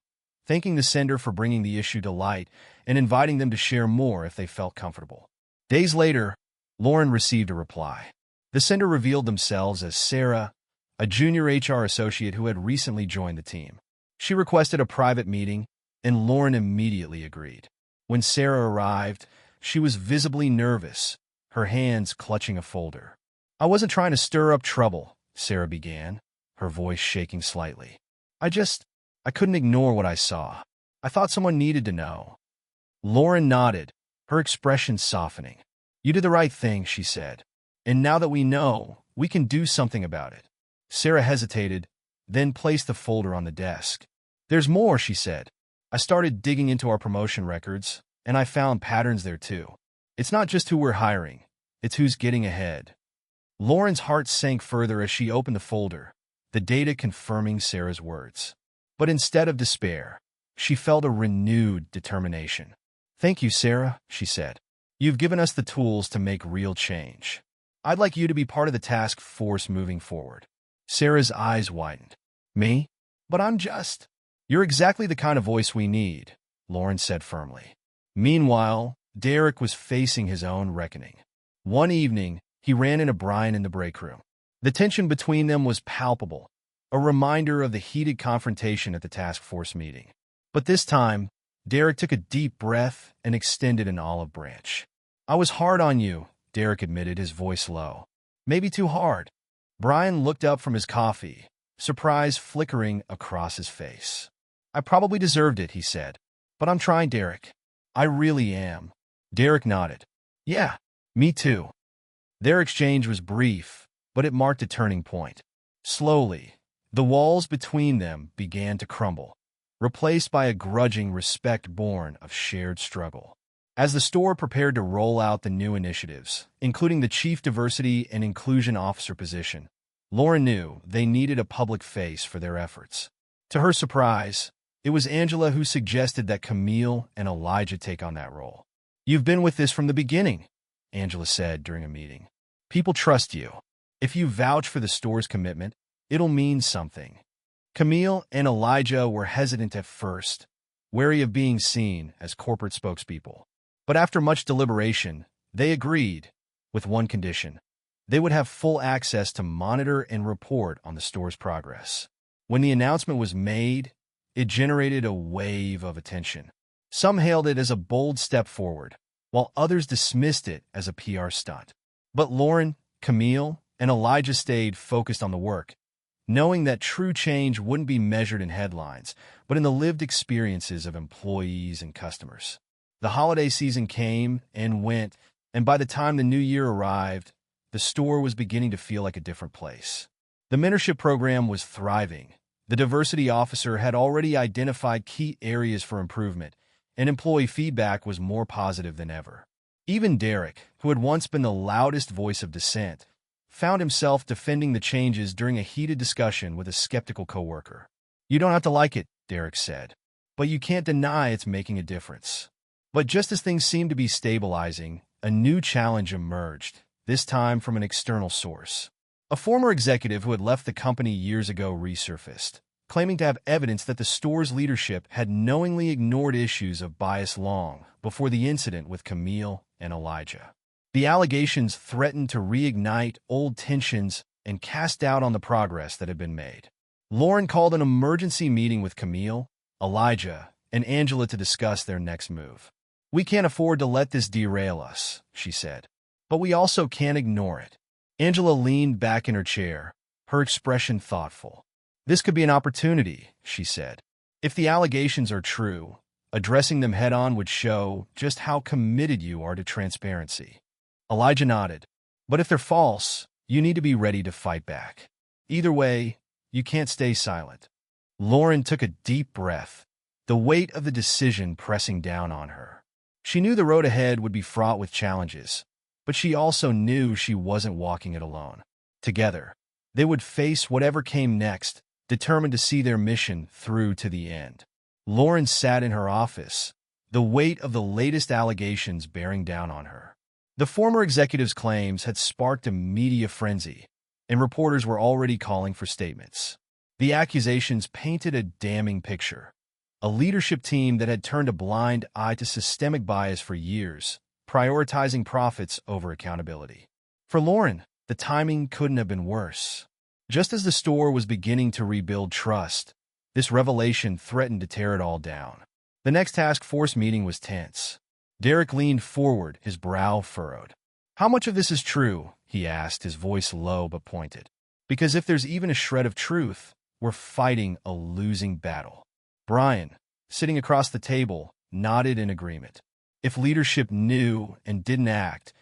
thanking the sender for bringing the issue to light and inviting them to share more if they felt comfortable. Days later, Lauren received a reply. The sender revealed themselves as Sarah, a junior HR associate who had recently joined the team. She requested a private meeting, and Lauren immediately agreed. When Sarah arrived, she was visibly nervous, her hands clutching a folder. I wasn't trying to stir up trouble, Sarah began, her voice shaking slightly. I couldn't ignore what I saw. I thought someone needed to know. Lauren nodded, her expression softening. You did the right thing, she said. And now that we know, we can do something about it. Sarah hesitated, then placed the folder on the desk. There's more, she said. I started digging into our promotion records, and I found patterns there too. It's not just who we're hiring, it's who's getting ahead. Lauren's heart sank further as she opened the folder, the data confirming Sarah's words. But instead of despair, she felt a renewed determination. Thank you, Sarah, she said. You've given us the tools to make real change. I'd like you to be part of the task force moving forward. Sarah's eyes widened. Me? But You're exactly the kind of voice we need, Lauren said firmly. Meanwhile, Derek was facing his own reckoning. One evening, he ran into Brian in the break room. The tension between them was palpable, a reminder of the heated confrontation at the task force meeting. But this time, Derek took a deep breath and extended an olive branch. I was hard on you, Derek admitted, his voice low. Maybe too hard. Brian looked up from his coffee, surprise flickering across his face. I probably deserved it, he said. But I'm trying, Derek. I really am. Derek nodded. Yeah, me too. Their exchange was brief, but it marked a turning point. Slowly, the walls between them began to crumble, replaced by a grudging respect born of shared struggle. As the store prepared to roll out the new initiatives, including the Chief Diversity and Inclusion Officer position, Lauren knew they needed a public face for their efforts. To her surprise, it was Angela who suggested that Camille and Elijah take on that role. You've been with this from the beginning, Angela said during a meeting. People trust you. If you vouch for the store's commitment, it'll mean something. Camille and Elijah were hesitant at first, wary of being seen as corporate spokespeople. But after much deliberation, they agreed, with one condition. They would have full access to monitor and report on the store's progress. When the announcement was made, it generated a wave of attention. Some hailed it as a bold step forward, while others dismissed it as a PR stunt. But Lauren, Camille, and Elijah stayed focused on the work, knowing that true change wouldn't be measured in headlines, but in the lived experiences of employees and customers. The holiday season came and went, and by the time the new year arrived, the store was beginning to feel like a different place. The mentorship program was thriving. The diversity officer had already identified key areas for improvement, and employee feedback was more positive than ever. Even Derek, who had once been the loudest voice of dissent, found himself defending the changes during a heated discussion with a skeptical coworker. "You don't have to like it," Derek said, "but you can't deny it's making a difference." But just as things seemed to be stabilizing, a new challenge emerged, this time from an external source. A former executive who had left the company years ago resurfaced, claiming to have evidence that the store's leadership had knowingly ignored issues of bias long before the incident with Camille and Elijah. The allegations threatened to reignite old tensions and cast doubt on the progress that had been made. Lauren called an emergency meeting with Camille, Elijah, and Angela to discuss their next move. "We can't afford to let this derail us," she said. "But we also can't ignore it." Angela leaned back in her chair, her expression thoughtful. "This could be an opportunity," she said. "If the allegations are true, addressing them head-on would show just how committed you are to transparency." Elijah nodded. "But if they're false, you need to be ready to fight back. Either way, you can't stay silent." Lauren took a deep breath, the weight of the decision pressing down on her. She knew the road ahead would be fraught with challenges, but she also knew she wasn't walking it alone. Together, they would face whatever came next, determined to see their mission through to the end. Lauren sat in her office, the weight of the latest allegations bearing down on her. The former executive's claims had sparked a media frenzy, and reporters were already calling for statements. The accusations painted a damning picture. A leadership team that had turned a blind eye to systemic bias for years, prioritizing profits over accountability. For Lauren, the timing couldn't have been worse. Just as the store was beginning to rebuild trust, this revelation threatened to tear it all down. The next task force meeting was tense. Derek leaned forward, his brow furrowed. "How much of this is true?" he asked, his voice low but pointed. "Because if there's even a shred of truth, we're fighting a losing battle." Brian, sitting across the table, nodded in agreement. "If leadership knew and didn't act,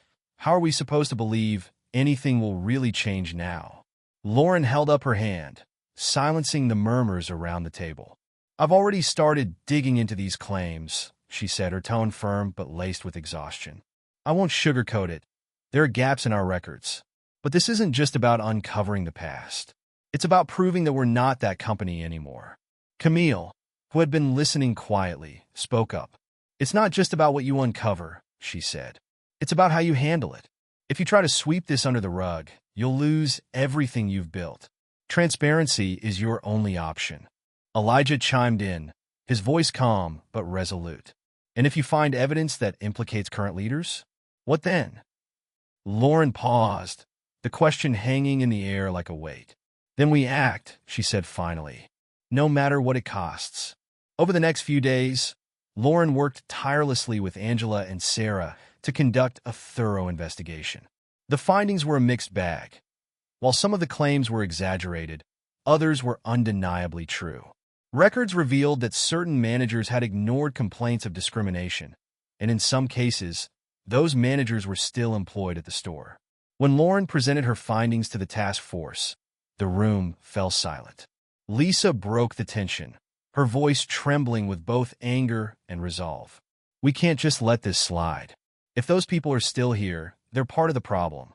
how are we supposed to believe anything will really change now?" Lauren held up her hand, silencing the murmurs around the table. "I've already started digging into these claims," she said, her tone firm but laced with exhaustion. "I won't sugarcoat it. There are gaps in our records. But this isn't just about uncovering the past. It's about proving that we're not that company anymore." Camille, who had been listening quietly, spoke up. "It's not just about what you uncover," she said. "It's about how you handle it. If you try to sweep this under the rug, you'll lose everything you've built. Transparency is your only option." Elijah chimed in, his voice calm but resolute. "And if you find evidence that implicates current leaders, what then?" Lauren paused, the question hanging in the air like a weight. "Then we act," she said finally, "no matter what it costs." Over the next few days, Lauren worked tirelessly with Angela and Sarah to conduct a thorough investigation. The findings were a mixed bag. While some of the claims were exaggerated, others were undeniably true. Records revealed that certain managers had ignored complaints of discrimination, and in some cases, those managers were still employed at the store. When Lauren presented her findings to the task force, the room fell silent. Lisa broke the tension, her voice trembling with both anger and resolve. "We can't just let this slide. If those people are still here, they're part of the problem."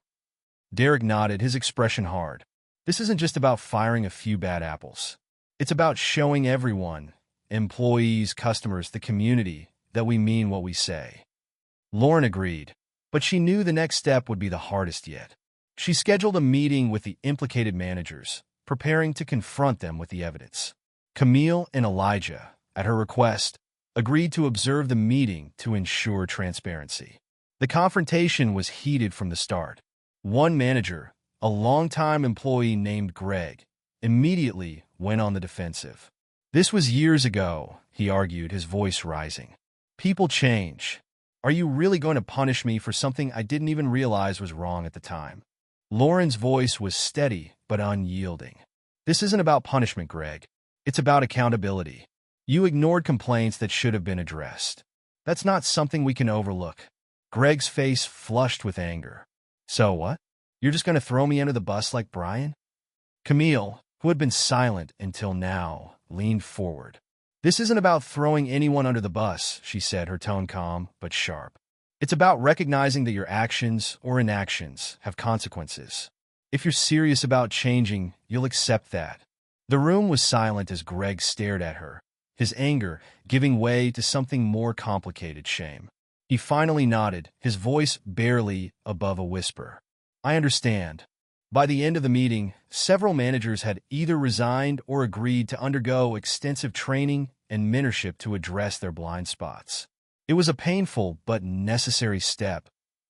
Derek nodded, his expression hard. "This isn't just about firing a few bad apples. It's about showing everyone, employees, customers, the community, that we mean what we say." Lauren agreed, but she knew the next step would be the hardest yet. She scheduled a meeting with the implicated managers, preparing to confront them with the evidence. Camille and Elijah, at her request, agreed to observe the meeting to ensure transparency. The confrontation was heated from the start. One manager, a longtime employee named Greg, immediately went on the defensive. "This was years ago," he argued, his voice rising. "People change. Are you really going to punish me for something I didn't even realize was wrong at the time?" Lauren's voice was steady but unyielding. "This isn't about punishment, Greg. It's about accountability. You ignored complaints that should have been addressed. That's not something we can overlook." Greg's face flushed with anger. "So what? You're just going to throw me under the bus like Brian?" Camille, who had been silent until now, leaned forward. "This isn't about throwing anyone under the bus," she said, her tone calm but sharp. "It's about recognizing that your actions or inactions have consequences. If you're serious about changing, you'll accept that." The room was silent as Greg stared at her, his anger giving way to something more complicated: shame. He finally nodded, his voice barely above a whisper. "I understand." By the end of the meeting, several managers had either resigned or agreed to undergo extensive training and mentorship to address their blind spots. It was a painful but necessary step,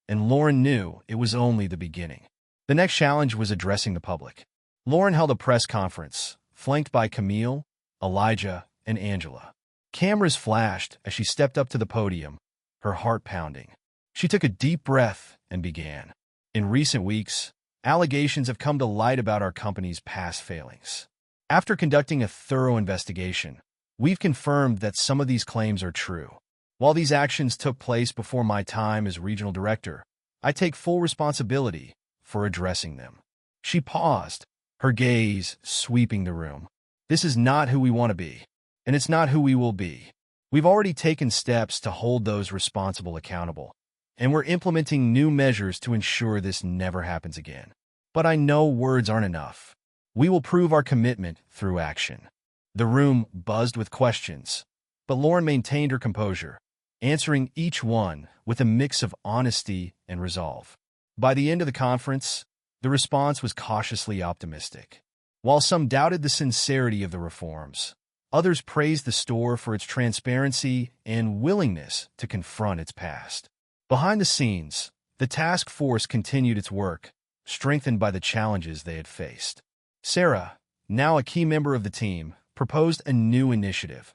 and Lauren knew it was only the beginning. The next challenge was addressing the public. Lauren held a press conference, flanked by Camille, Elijah, and Angela. Cameras flashed as she stepped up to the podium, her heart pounding. She took a deep breath and began. "In recent weeks, allegations have come to light about our company's past failings. After conducting a thorough investigation, we've confirmed that some of these claims are true. While these actions took place before my time as regional director, I take full responsibility for addressing them." She paused, her gaze sweeping the room. "This is not who we want to be, and it's not who we will be. We've already taken steps to hold those responsible accountable, and we're implementing new measures to ensure this never happens again. But I know words aren't enough. We will prove our commitment through action." The room buzzed with questions, but Lauren maintained her composure, answering each one with a mix of honesty and resolve. By the end of the conference, the response was cautiously optimistic. While some doubted the sincerity of the reforms, others praised the store for its transparency and willingness to confront its past. Behind the scenes, the task force continued its work, strengthened by the challenges they had faced. Sarah, now a key member of the team, proposed a new initiative,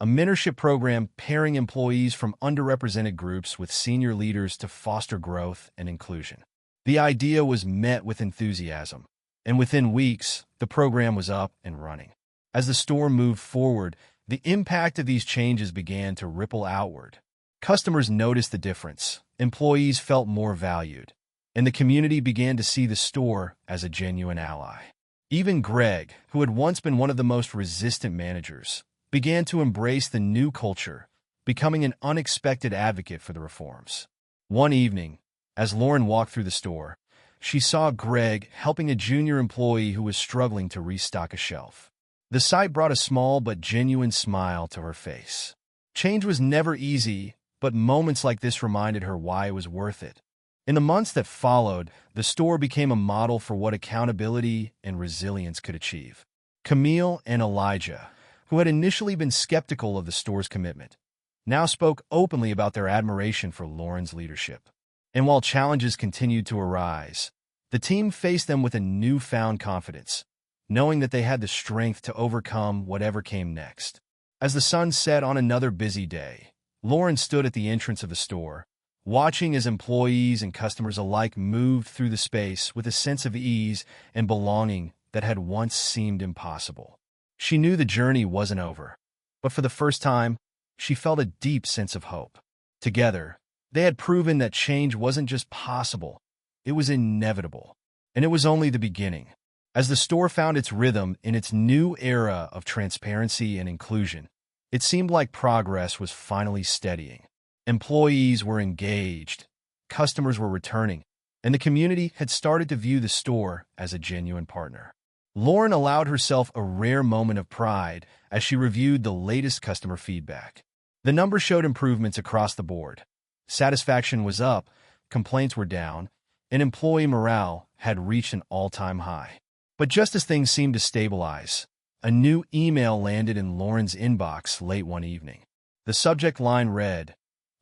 a mentorship program pairing employees from underrepresented groups with senior leaders to foster growth and inclusion. The idea was met with enthusiasm, and within weeks, the program was up and running. As the store moved forward, the impact of these changes began to ripple outward. Customers noticed the difference, employees felt more valued, and the community began to see the store as a genuine ally. Even Greg, who had once been one of the most resistant managers, began to embrace the new culture, becoming an unexpected advocate for the reforms. One evening, as Lauren walked through the store, she saw Greg helping a junior employee who was struggling to restock a shelf. The sight brought a small but genuine smile to her face. Change was never easy, but moments like this reminded her why it was worth it. In the months that followed, the store became a model for what accountability and resilience could achieve. Camille and Elijah, who had initially been skeptical of the store's commitment, now spoke openly about their admiration for Lauren's leadership. And while challenges continued to arise, the team faced them with a newfound confidence, knowing that they had the strength to overcome whatever came next. As the sun set on another busy day, Lauren stood at the entrance of the store, watching as employees and customers alike moved through the space with a sense of ease and belonging that had once seemed impossible. She knew the journey wasn't over, but for the first time, she felt a deep sense of hope. Together, they had proven that change wasn't just possible, it was inevitable, and it was only the beginning. As the store found its rhythm in its new era of transparency and inclusion, it seemed like progress was finally steadying. Employees were engaged, customers were returning, and the community had started to view the store as a genuine partner. Lauren allowed herself a rare moment of pride as she reviewed the latest customer feedback. The numbers showed improvements across the board. Satisfaction was up, complaints were down, and employee morale had reached an all-time high. But just as things seemed to stabilize, a new email landed in Lauren's inbox late one evening. The subject line read,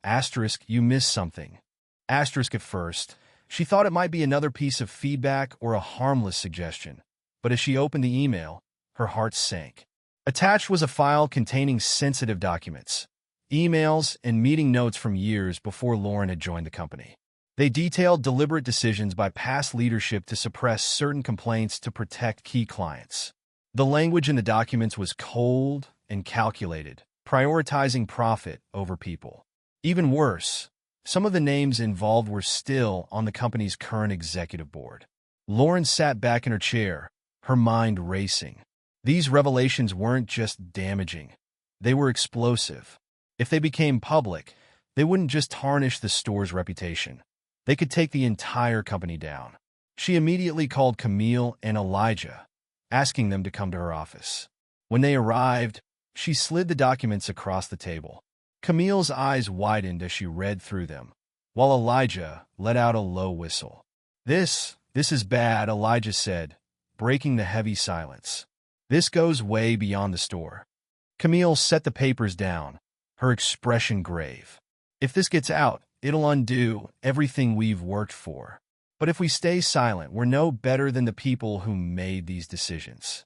"Asterisk, you missed something." Asterisk at first, she thought it might be another piece of feedback or a harmless suggestion, but as she opened the email, her heart sank. Attached was a file containing sensitive documents, emails, and meeting notes from years before Lauren had joined the company. They detailed deliberate decisions by past leadership to suppress certain complaints to protect key clients. The language in the documents was cold and calculated, prioritizing profit over people. Even worse, some of the names involved were still on the company's current executive board. Lauren sat back in her chair, her mind racing. These revelations weren't just damaging, they were explosive. If they became public, they wouldn't just tarnish the store's reputation. They could take the entire company down. She immediately called Camille and Elijah, asking them to come to her office. When they arrived, she slid the documents across the table. Camille's eyes widened as she read through them, while Elijah let out a low whistle. This is bad," Elijah said, breaking the heavy silence. "This goes way beyond the store." Camille set the papers down, her expression grave. "If this gets out, it'll undo everything we've worked for. But if we stay silent, we're no better than the people who made these decisions."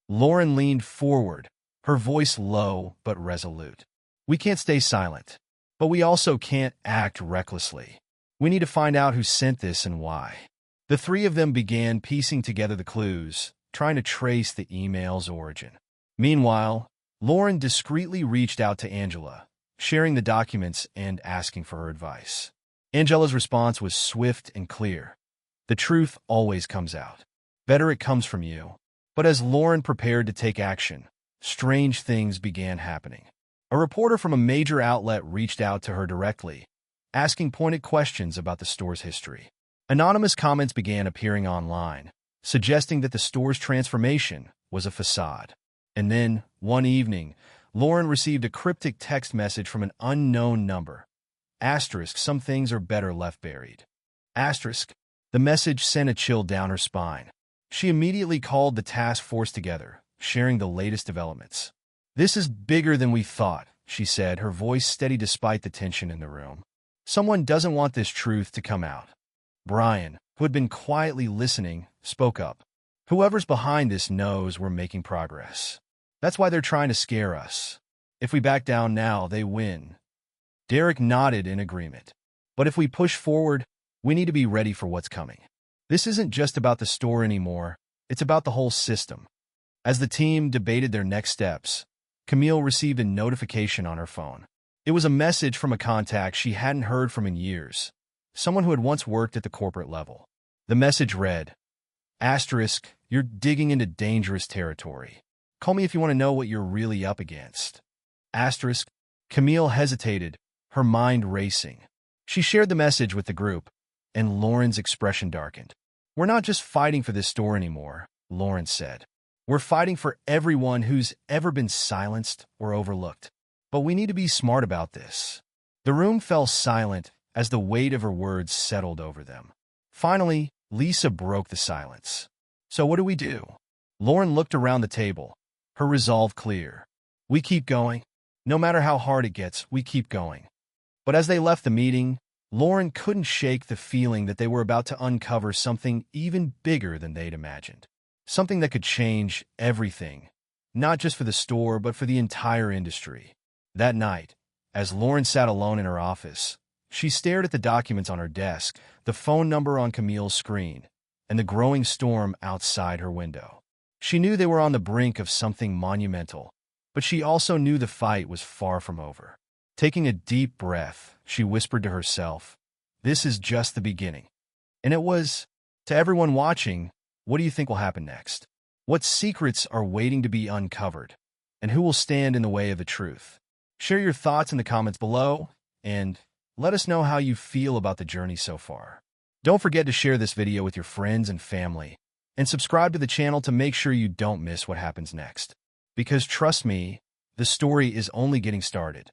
Lauren leaned forward, her voice low but resolute. "We can't stay silent, but we also can't act recklessly. We need to find out who sent this and why." The three of them began piecing together the clues, trying to trace the email's origin. Meanwhile, Lauren discreetly reached out to Angela, sharing the documents and asking for her advice. Angela's response was swift and clear. "The truth always comes out. Better it comes from you." But as Lauren prepared to take action, strange things began happening. A reporter from a major outlet reached out to her directly, asking pointed questions about the store's history. Anonymous comments began appearing online, suggesting that the store's transformation was a facade. And then, one evening, Lauren received a cryptic text message from an unknown number. Asterisk, "Some things are better left buried." Asterisk, the message sent a chill down her spine. She immediately called the task force together, sharing the latest developments. "This is bigger than we thought," she said, her voice steady despite the tension in the room. "Someone doesn't want this truth to come out." Brian, who had been quietly listening, spoke up. "Whoever's behind this knows we're making progress. That's why they're trying to scare us. If we back down now, they win." Derek nodded in agreement. "But if we push forward, we need to be ready for what's coming. This isn't just about the store anymore, it's about the whole system." As the team debated their next steps, Camille received a notification on her phone. It was a message from a contact she hadn't heard from in years, someone who had once worked at the corporate level. The message read, "Asterisk, you're digging into dangerous territory. Call me if you want to know what you're really up against." Asterisk, Camille hesitated, her mind racing. She shared the message with the group, and Lauren's expression darkened. "We're not just fighting for this store anymore," Lauren said. "We're fighting for everyone who's ever been silenced or overlooked. But we need to be smart about this." The room fell silent as the weight of her words settled over them. Finally, Lisa broke the silence. "So what do we do?" Lauren looked around the table, her resolve clear. "We keep going. No matter how hard it gets, we keep going." But as they left the meeting, Lauren couldn't shake the feeling that they were about to uncover something even bigger than they'd imagined. Something that could change everything, not just for the store, but for the entire industry. That night, as Lauren sat alone in her office, she stared at the documents on her desk, the phone number on Camille's screen, and the growing storm outside her window. She knew they were on the brink of something monumental, but she also knew the fight was far from over. Taking a deep breath, she whispered to herself, "This is just the beginning." And it was. To everyone watching, what do you think will happen next? What secrets are waiting to be uncovered? And who will stand in the way of the truth? Share your thoughts in the comments below, and let us know how you feel about the journey so far. Don't forget to share this video with your friends and family, and subscribe to the channel to make sure you don't miss what happens next. Because trust me, the story is only getting started.